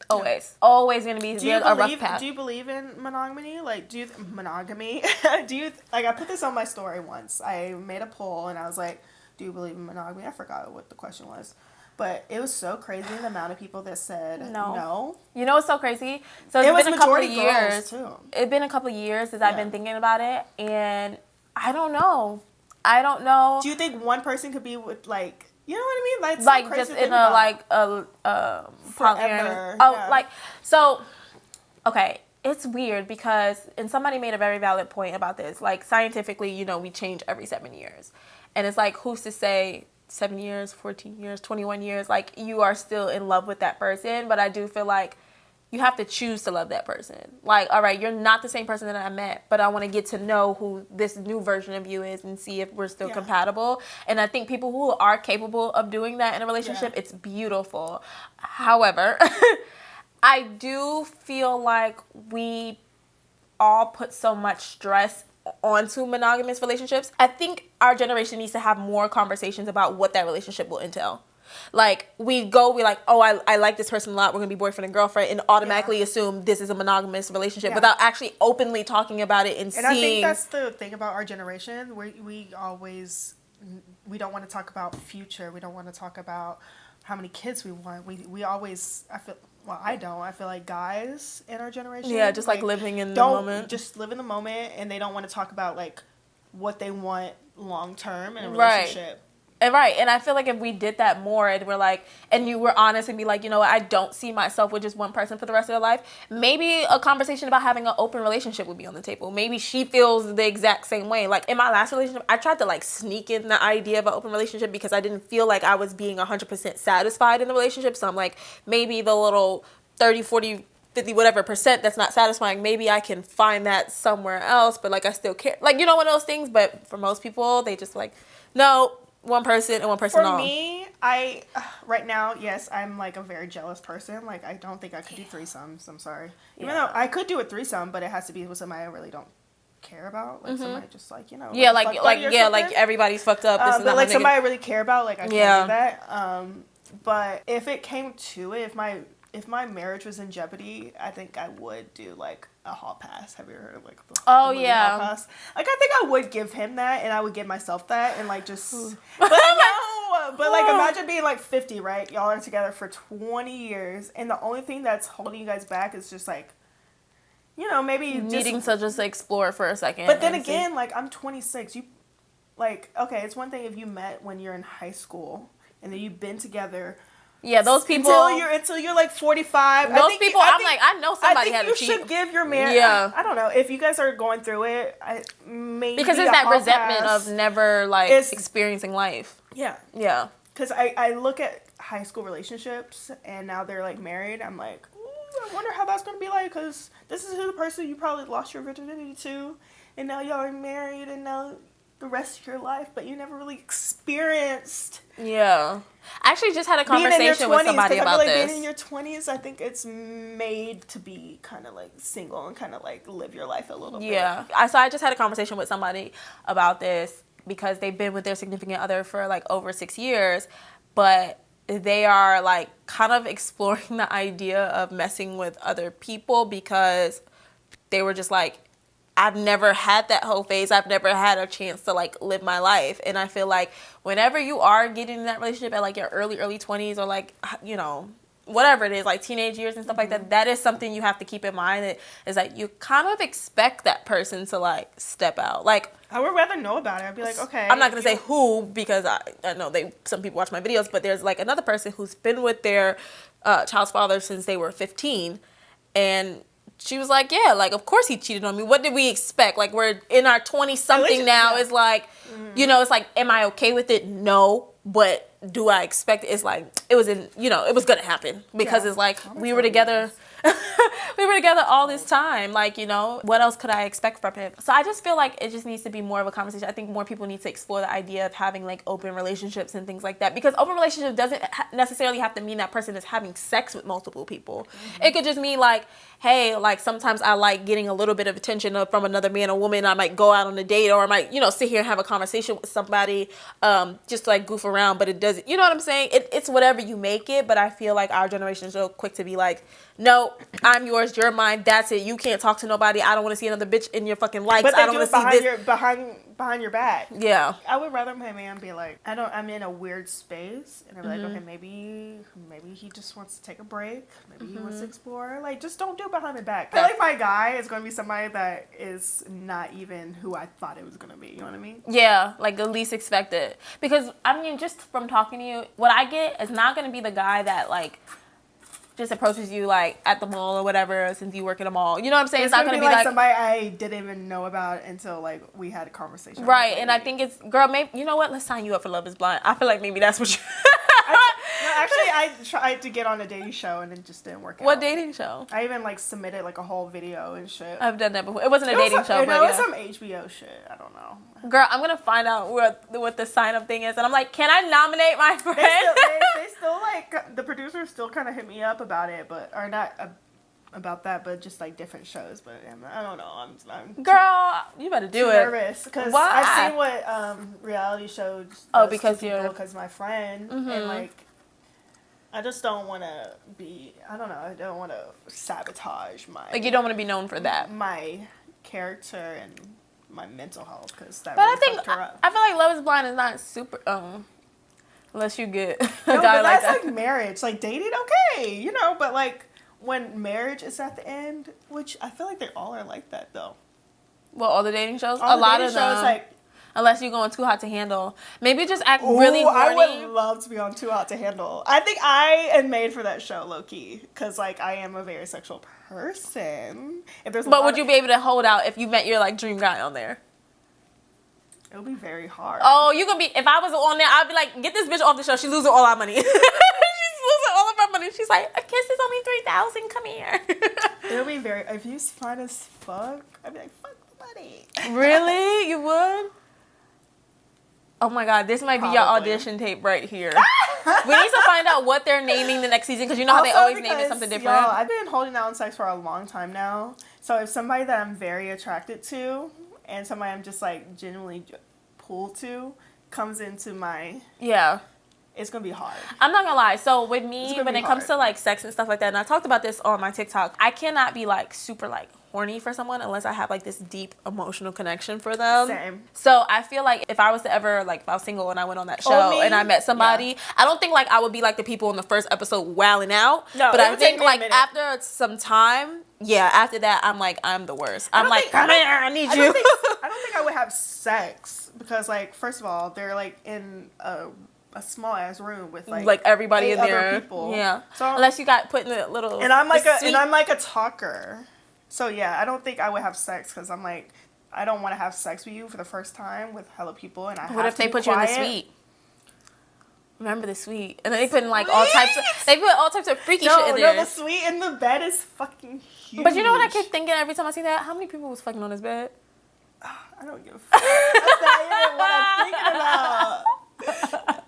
Always. Yeah. Always going to be a rough path. Do you believe in monogamy? Like, monogamy? I put this on my story once. I made a poll and I was like, do you believe in monogamy? I forgot what the question was. But it was so crazy the amount of people that said no. You know what's so crazy? So it's been a couple of years. It's been a couple of years since I've been thinking about it, and I don't know. Do you think one person could be with like, you know what I mean? Like so just in a forever. So okay, it's weird because somebody made a very valid point about this. Like scientifically, we change every 7 years, and it's like who's to say 7 years, 14 years, 21 years, like you are still in love with that person. But I do feel like you have to choose to love that person. Like, all right, you're not the same person that I met, but I want to get to know who this new version of you is and see if we're still compatible. And I think people who are capable of doing that in a relationship, it's beautiful. However, I do feel like we all put so much stress onto monogamous relationships. I think our generation needs to have more conversations about what that relationship will entail. Like, we like, oh, I like this person a lot, we're gonna be boyfriend and girlfriend, and automatically assume this is a monogamous relationship without actually openly talking about it and seeing. I think that's the thing about our generation. We don't want to talk about future. We don't want to talk about how many kids we want. We always, I don't. I feel like guys in our generation, just like living in the moment. Just live in the moment, and they don't want to talk about like what they want long term in a relationship. And and I feel like if we did that more, and we're like, and you were honest and be like, you know what, I don't see myself with just one person for the rest of their life, maybe a conversation about having an open relationship would be on the table. Maybe she feels the exact same way. Like, in my last relationship, I tried to like sneak in the idea of an open relationship because I didn't feel like I was being 100% satisfied in the relationship. So I'm like, maybe the little 30, 40, 50 whatever percent that's not satisfying, maybe I can find that somewhere else, but like I still care. Like, you know, one of those things. But for most people, they just like, no, one person and one person For me, right now, yes, I'm like a very jealous person. Like, I don't think I could do threesomes. I'm sorry. Even though I could do a threesome, but it has to be with somebody I really don't care about. Like, somebody just like, you know. Yeah, like everybody's fucked up. But like somebody I really care about, like I can't do that. But if it came to it, if my marriage was in jeopardy, I think I would do like a hall pass. Have you heard of like the hall pass? Like, I think I would give him that, and I would give myself that, and like just. But like imagine being like 50, right? Y'all are together for 20 years, and the only thing that's holding you guys back is just like, you know, maybe needing to just explore for a second. But then again, like, I'm 26. You, like, okay, it's one thing if you met when you're in high school, and then you've been together. Yeah, those people until you're like 45. I know somebody had to cheat. You should give your man. Yeah, I don't know if you guys are going through it. Maybe because it's that resentment of never like experiencing life. Yeah, yeah. Because I look at high school relationships and now they're like married. I'm like, I wonder how that's gonna be like. Because this is the person you probably lost your virginity to, and now y'all are married, and now the rest of your life, but you never really experienced. Yeah. I actually just had a conversation with somebody about this. Being in your 20s, I think it's made to be kind of like single and kind of like live your life a little bit. Yeah. So I just had a conversation with somebody about this because they've been with their significant other for like over 6 years, but they are like kind of exploring the idea of messing with other people because they were just like, I've never had that whole phase. I've never had a chance to like live my life. And I feel like whenever you are getting in that relationship at like your early 20s or like, you know, whatever it is, like teenage years and stuff like that, that is something you have to keep in mind. Is that you kind of expect that person to like step out. Like, I would rather know about it. I'd be like, okay. I'm not going to say who because I know some people watch my videos, but there's like another person who's been with their child's father since they were 15, and she was like, yeah, like, of course he cheated on me. What did we expect? Like, we're in our 20-something now. Yeah. It's like, you know, it's like, am I okay with it? No. But do I expect it? It's like, it was going to happen. Because it's like, we were together. We were together all this time. Like, you know, what else could I expect from him? So I just feel like it just needs to be more of a conversation. I think more people need to explore the idea of having like open relationships and things like that. Because open relationship doesn't necessarily have to mean that person is having sex with multiple people. Mm-hmm. It could just mean like, hey, like sometimes I like getting a little bit of attention from another man or woman. I might go out on a date, or I might, you know, sit here and have a conversation with somebody just to like goof around. But it doesn't, you know what I'm saying? It's whatever you make it. But I feel like our generation is so quick to be like, no, I'm yours, you're mine, that's it. You can't talk to nobody. I don't want to see another bitch in your fucking likes. But they I don't do it behind your back. Yeah. I would rather my man be like, I'm in a weird space, and I'm like, okay, maybe he just wants to take a break. Maybe he wants to explore. Like, just don't do it behind my back. I feel like my guy is going to be somebody that is not even who I thought it was going to be. You know what I mean? Yeah, like the least expected. Because, I mean, just from talking to you, what I get is not going to be the guy that, like, just approaches you like at the mall or whatever since you work in a mall. You know what I'm saying? It's not gonna be like somebody I didn't even know about until like we had a conversation. Right, and I think it's, girl, maybe, you know what? Let's sign you up for Love is Blind. I feel like maybe that's what you... I tried to get on a dating show and it just didn't work out. What dating show? I even like submitted like a whole video and shit. I've done that before. It wasn't a dating show. No, it was some HBO shit. I don't know. Girl, I'm gonna find out what the sign up thing is, and I'm like, can I nominate my friend? They still like, the producers still kind of hit me up about it, or not about that, but just like different shows. But I don't know. I'm girl, you better do it. Nervous because I've seen what reality shows. Oh, because you're because my friend and like I just don't want to be, I don't know, I don't want to sabotage my... Like, you don't want to be known for that. My character and my mental health, because that But really I think, fucked her up. I feel like Love is Blind is not super, unless you get a No, guy but like that's that. like marriage. Like, dating, okay, you know, but like, when marriage is at the end, which I feel like they all are like that, though. Well, all the dating shows? All a the lot dating of them. shows, like... Unless you're going Too Hot to Handle. Maybe just act really horny. I would love to be on Too Hot to Handle. I think I am made for that show, low-key. Because, like, I am a very sexual person. If there's But would you be able to hold out if you met your, like, dream guy on there? It would be very hard. Oh, you gonna be... If I was on there, I'd be like, get this bitch off the show. She's losing all our money. She's losing all of our money. She's like, a kiss is only $3,000. Come here. It would be very... If you fine as fuck, I'd be like, fuck the money. Really? You would? Oh my God, this might be your Probably. audition tape right here. We need to find out what they're naming the next season, because you know how they always name it something different. Yo, I've been holding out on sex for a long time now. So if somebody that I'm very attracted to and somebody I'm just like genuinely pulled to comes into my... Yeah. It's going to be hard. I'm not gonna lie. So with me, gonna when be it comes hard. to like sex and stuff like that, and I talked about this on my TikTok, I cannot be like super like horny for someone unless I have like this deep emotional connection for them. Same. So I feel like if I was to ever like, if I was single and I went on that show Only- and I met somebody, yeah. I don't think like I would be like the people in the first episode wowing out. No, but it I would take think me a like minute. after some time, yeah, after that, I'm like, I'm the worst. I'm like, come here, I need I you. don't think I would have sex because, like, first of all, they're like in a small ass room with like everybody 8 in other there. people. Yeah. So Unless you got put in a little. and I'm like sweet- a talker. So yeah, I don't think I would have sex because I'm like, I don't want to have sex with you for the first time with hella people, and I What have if to they be put quiet. you in the suite? Remember the suite, and then they put in like all types of. They put all types of freaky shit in there. No, the suite in the bed is fucking huge. But you know what I keep thinking every time I see that? How many people was fucking on his bed? I don't give a fuck. That's not even what I'm thinking about.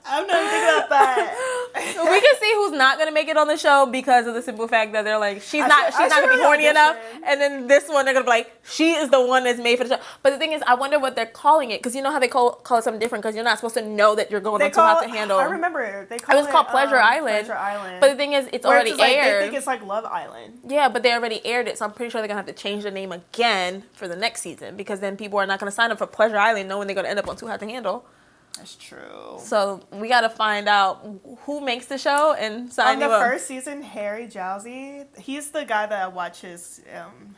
I'm not thinking about that. We can see who's not gonna make it on the show because of the simple fact that they're like, she's not gonna be should horny enough, audition. and then this one they're gonna be like, she is the one that's made for the show. But the thing is, I wonder what they're calling it, because you know how they call it something different, because you're not supposed to know that you're going on Too Hot to Handle. I remember they call It was called Pleasure Island. Pleasure Island. But the thing is, it's Where already just, like, aired. They think it's like Love Island. Yeah, but they already aired it, so I'm pretty sure they're gonna have to change the name again for the next season, because then people are not gonna sign up for Pleasure Island knowing they're gonna end up on Too Hot to Handle. That's true. So we gotta find out who makes the show and sign On the you up. first season, Harry Jowsey, he's the guy that I watch his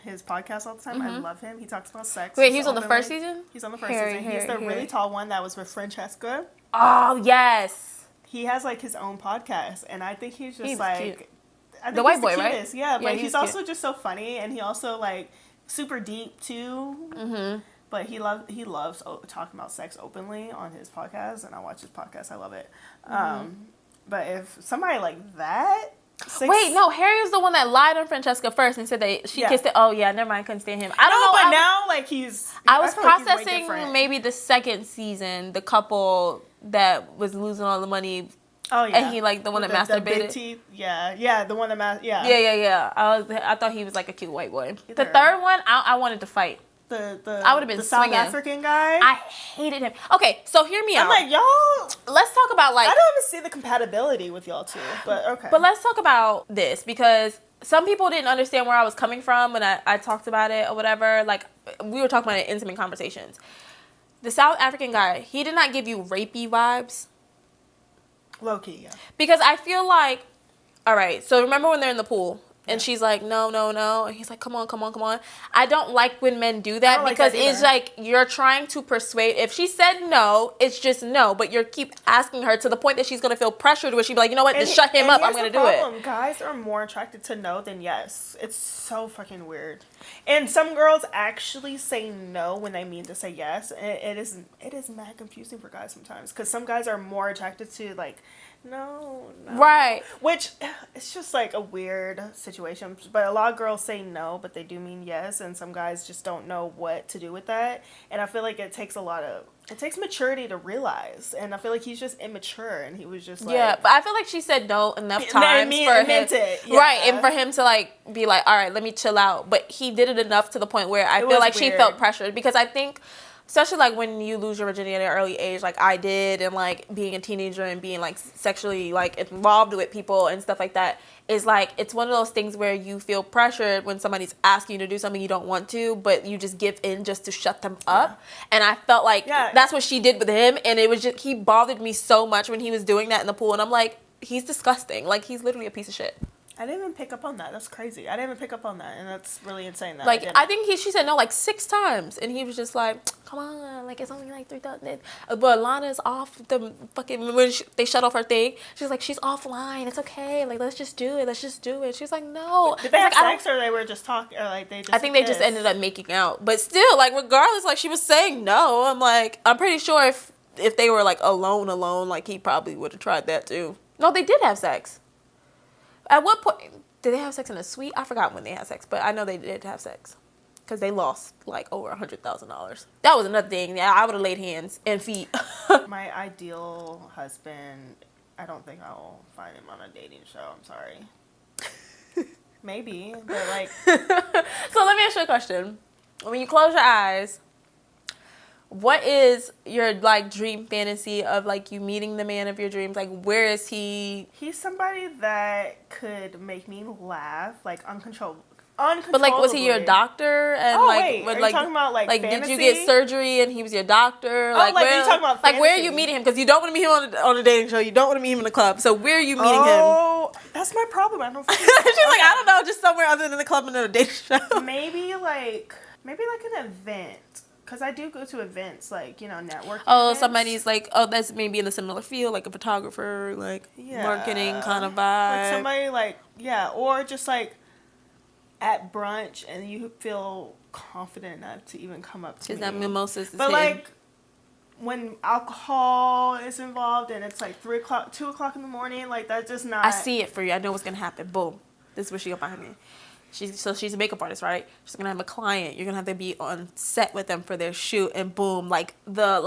podcast all the time. I love him. He talks about sex. Wait, he's on the first openly. season? He's on the first Harry, season. He's the Harry. really tall one that was with Francesca. Oh yes, He has like his own podcast, and I think he's just He's like cute. I think The white he's boy, the right? cutest. Yeah, but Yeah, he's he's also cute. just so funny, and he also like super deep too. Mm-hmm. But he loves talking about sex openly on his podcast, and I watch his podcast. I love it. But if somebody like that, Wait, no, Harry was the one that lied on Francesca first and said that she Yeah. kissed it. Oh yeah, never mind, couldn't stand him. I don't know. but I was, now like he's. I was feel like he's way processing different. maybe the second season, the couple that was losing all the money. Oh yeah, and he like the one that With the big masturbated. teeth. Yeah, the one that yeah. Yeah. I thought he was like a cute white boy. The Either. third one, I wanted to fight. I would've been the South swinging. African guy. I hated him. Okay, so hear me out. I'm like, y'all. Let's talk about like. I don't even see the compatibility with y'all two, but okay. But let's talk about this, because some people didn't understand where I was coming from when I talked about it or whatever. Like, we were talking about it in intimate conversations. The South African guy, he did not give you rapey vibes. Low key, yeah. Because I feel like, all right, so remember when they're in the pool and she's like, no. And he's like, come on. I don't like when men do that, don't like because that it's either. like you're trying to persuade. If she said no, it's just no. But you keep asking her to the point that she's going to feel pressured where she'd be like, you know what, just shut him up. I'm going to do it. Guys are more attracted to no than yes. It's so fucking weird. And some girls actually say no when they mean to say yes. And it is mad confusing for guys sometimes. Because some guys are more attracted to like, no. Right. Which, it's just like a weird situation. But a lot of girls say no, but they do mean yes. And some guys just don't know what to do with that. And I feel like it takes maturity to realize. And I feel like he's just immature. And he was just like... Yeah, but I feel like she said no enough times for him. Meant it, yeah. Right, and for him to like be like, all right, let me chill out. But he did it enough to the point where I feel was like she weird. felt pressured. Because I think especially like when you lose your virginity at an early age, like I did, and like being a teenager and being like sexually like involved with people and stuff like that, is like it's one of those things where you feel pressured when somebody's asking you to do something you don't want to, but you just give in just to shut them up. And I felt like that's what she did with him, and it was just, he bothered me so much when he was doing that in the pool, and I'm like, he's disgusting. Like, he's literally a piece of shit. I didn't even pick up on that. That's crazy. I didn't even pick up on that, and that's really insane. That like, I think she said no like 6 times, and he was just like, come on, like, it's only like 3,000. But Lana's off the fucking, when they shut off her thing, she's like, she's offline, it's okay, like, let's just do it. She's like, no. Did they have sex, or they were just talking, or like they just, I think they just ended up making out. But still, like, regardless, like, she was saying no. I'm like, I'm pretty sure if they were like alone, like, he probably would have tried that too. No, they did have sex. At what point did they have sex in a suite? I forgot when they had sex, but I know they did have sex because they lost like over $100,000. That was another thing. Yeah, I would have laid hands and feet. My ideal husband, I don't think I'll find him on a dating show. I'm sorry. Maybe, but like. So let me ask you a question. When you close your eyes, what is your like dream fantasy of like you meeting the man of your dreams? Like, where is he? He's somebody that could make me laugh, like uncontrollably. But like, was he your doctor? And wait, are you talking about like fantasy? Did you get surgery and he was your doctor? Like, where, are you talking about fantasy? Like, where are you meeting him? Because you don't want to meet him on a dating show. You don't want to meet him in a club. So where are you meeting him? Oh, that's my problem. I don't. She's like, I don't know, just somewhere other than the club and a dating show. Maybe like an event. Because I do go to events, like, you know, networking events. Somebody's like, that's maybe in a similar field, like a photographer, like marketing kind of vibe. Like somebody like, or just like at brunch and you feel confident enough to even come up to me. Because that mimosas is But like, when alcohol is involved and it's like 3 o'clock, 2 o'clock in the morning, like that's just not. I see it for you. I know what's going to happen. Boom. This is where she gonna find me. She's a makeup artist, right? She's gonna have a client. You're gonna have to be on set with them for their shoot, and boom, like the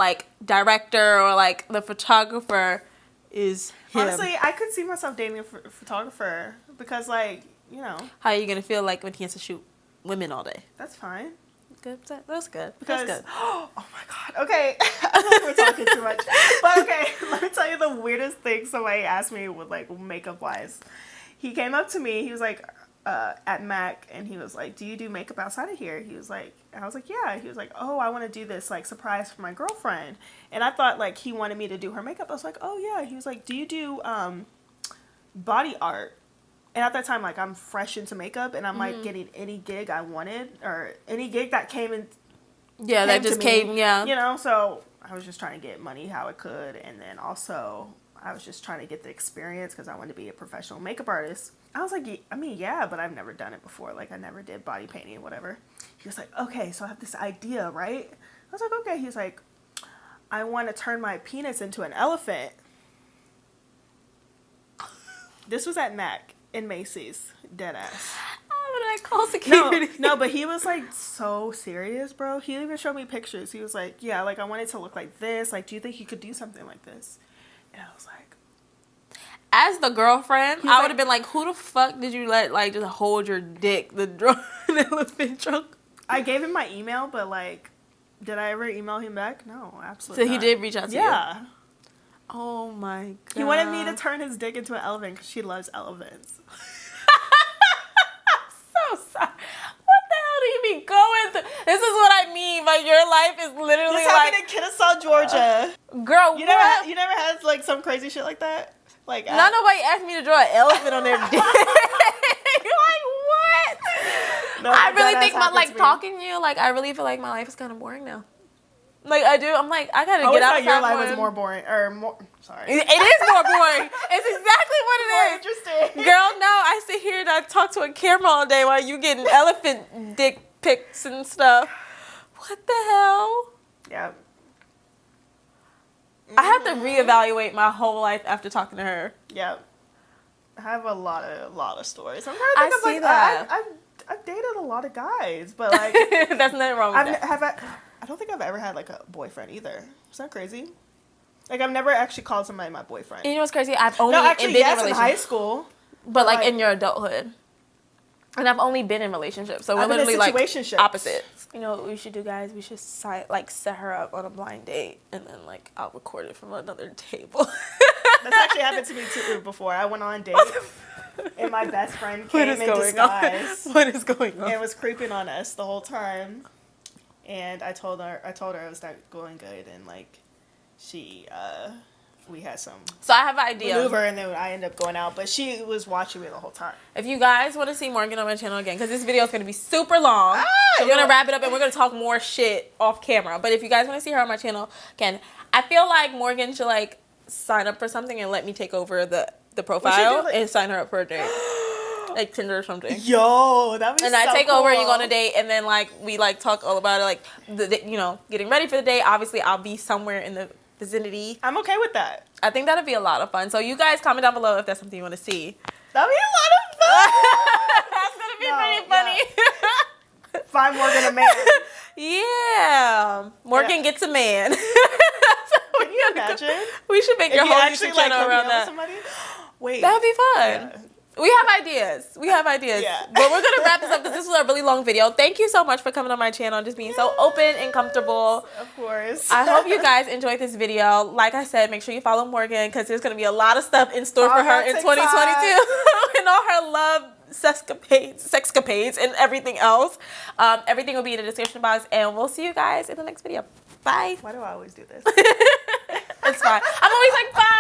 director or like the photographer is him. Honestly, I could see myself dating a photographer because, like, you know. How are you gonna feel like when he has to shoot women all day? That's fine. Good. That's good. Because, that's good. Oh my god. Okay, I don't know if we're talking too much, but okay. Let me tell you the weirdest thing somebody asked me with like makeup wise. He came up to me. He was like. At Mac, and he was like, do you do makeup outside of here? He was like, and I was like, yeah. He was like, oh, I want to do this like surprise for my girlfriend. And I thought like he wanted me to do her makeup. I was like, oh yeah. He was like, do you do body art? And at that time, like, I'm fresh into makeup, and I'm like getting any gig I wanted, or any gig that came in. Yeah, that just came. Yeah, you know. So I was just trying to get money how I could, and then also I was just trying to get the experience because I wanted to be a professional makeup artist. I was like, I mean, yeah, but I've never done it before. Like, I never did body painting or whatever. He was like, okay, so I have this idea, right? I was like, okay. He was like, I want to turn my penis into an elephant. This was at Mac in Macy's, deadass. What did I call security? No, but he was like so serious, bro. He even showed me pictures. He was like, yeah, like I want it to look like this. Like, do you think you could do something like this? And I was like, as the girlfriend, I would have been like, who the fuck did you let, like, just hold your dick, the elephant trunk? I gave him my email, but, like, did I ever email him back? No, absolutely So not. He did reach out to you? Yeah. Oh, my God. He wanted me to turn his dick into an elephant because she loves elephants. I'm so sorry. What the hell do you be going through? This is what I mean. Like, your life is literally this happened in Kennesaw, Georgia. Girl, you never had, like, some crazy shit like that? Like, not nobody asked me to draw an elephant on their dick. You're like, what? No, I really think my, like, talking to you, like, I really feel like my life is kind of boring now. Like, I do. I'm like, I gotta get outside. Your life was more boring. Or more, sorry. It is more boring. It's exactly what it is. Interesting. Girl, no, I sit here and I talk to a camera all day while you getting elephant dick pics and stuff. What the hell? Yeah. I have to reevaluate my whole life after talking to her. Yeah. I have a lot of stories. I'm trying to think of, like, I've dated a lot of guys, but, like... That's nothing wrong with that. I don't think I've ever had, like, a boyfriend either. Is that crazy? Like, I've never actually called somebody my boyfriend. And you know what's crazy? I've only been in high school. But, like, in your adulthood. And I've only been in relationships, so we're I've been in literally like situationships. opposites. You know what we should do, guys? We should like set her up on a blind date, and then like I'll record it from another table. That's actually happened to me too before. I went on a date, and my best friend came in disguise. What is going on? And was creeping on us the whole time. And I told her it was not going good, and like we had some So I have an idea. maneuver, and then I ended up going out, but she was watching me the whole time. If you guys want to see Morgan on my channel again, because this video is going to be super long, so we're going to wrap it up and we're going to talk more shit off camera. But if you guys want to see her on my channel again, I feel like Morgan should like sign up for something and let me take over the profile and sign her up for a date. Like Tinder or something. Yo, that'd be and so I take cool. over and you go on a date, and then like we like talk all about it, like getting ready for the date. Obviously, I'll be somewhere in the vicinity. I'm okay with that. I think that'd be a lot of fun. So you guys comment down below if that's something you want to see. That'd be a lot of fun. That's gonna be pretty funny. Yeah. Find Morgan a man. Yeah, Morgan gets a man. Can you imagine? We should make your whole YouTube channel around that. Somebody? Wait, that'd be fun. Yeah. We have ideas. Yeah. But we're going to wrap this up because this was a really long video. Thank you so much for coming on my channel and just being so open and comfortable. Of course. I hope you guys enjoyed this video. Like I said, make sure you follow Morgan because there's going to be a lot of stuff in store for her in 2022 and all her love sexcapades and everything else. Everything will be in the description box, and we'll see you guys in the next video. Bye. Why do I always do this? It's fine. I'm always like, bye.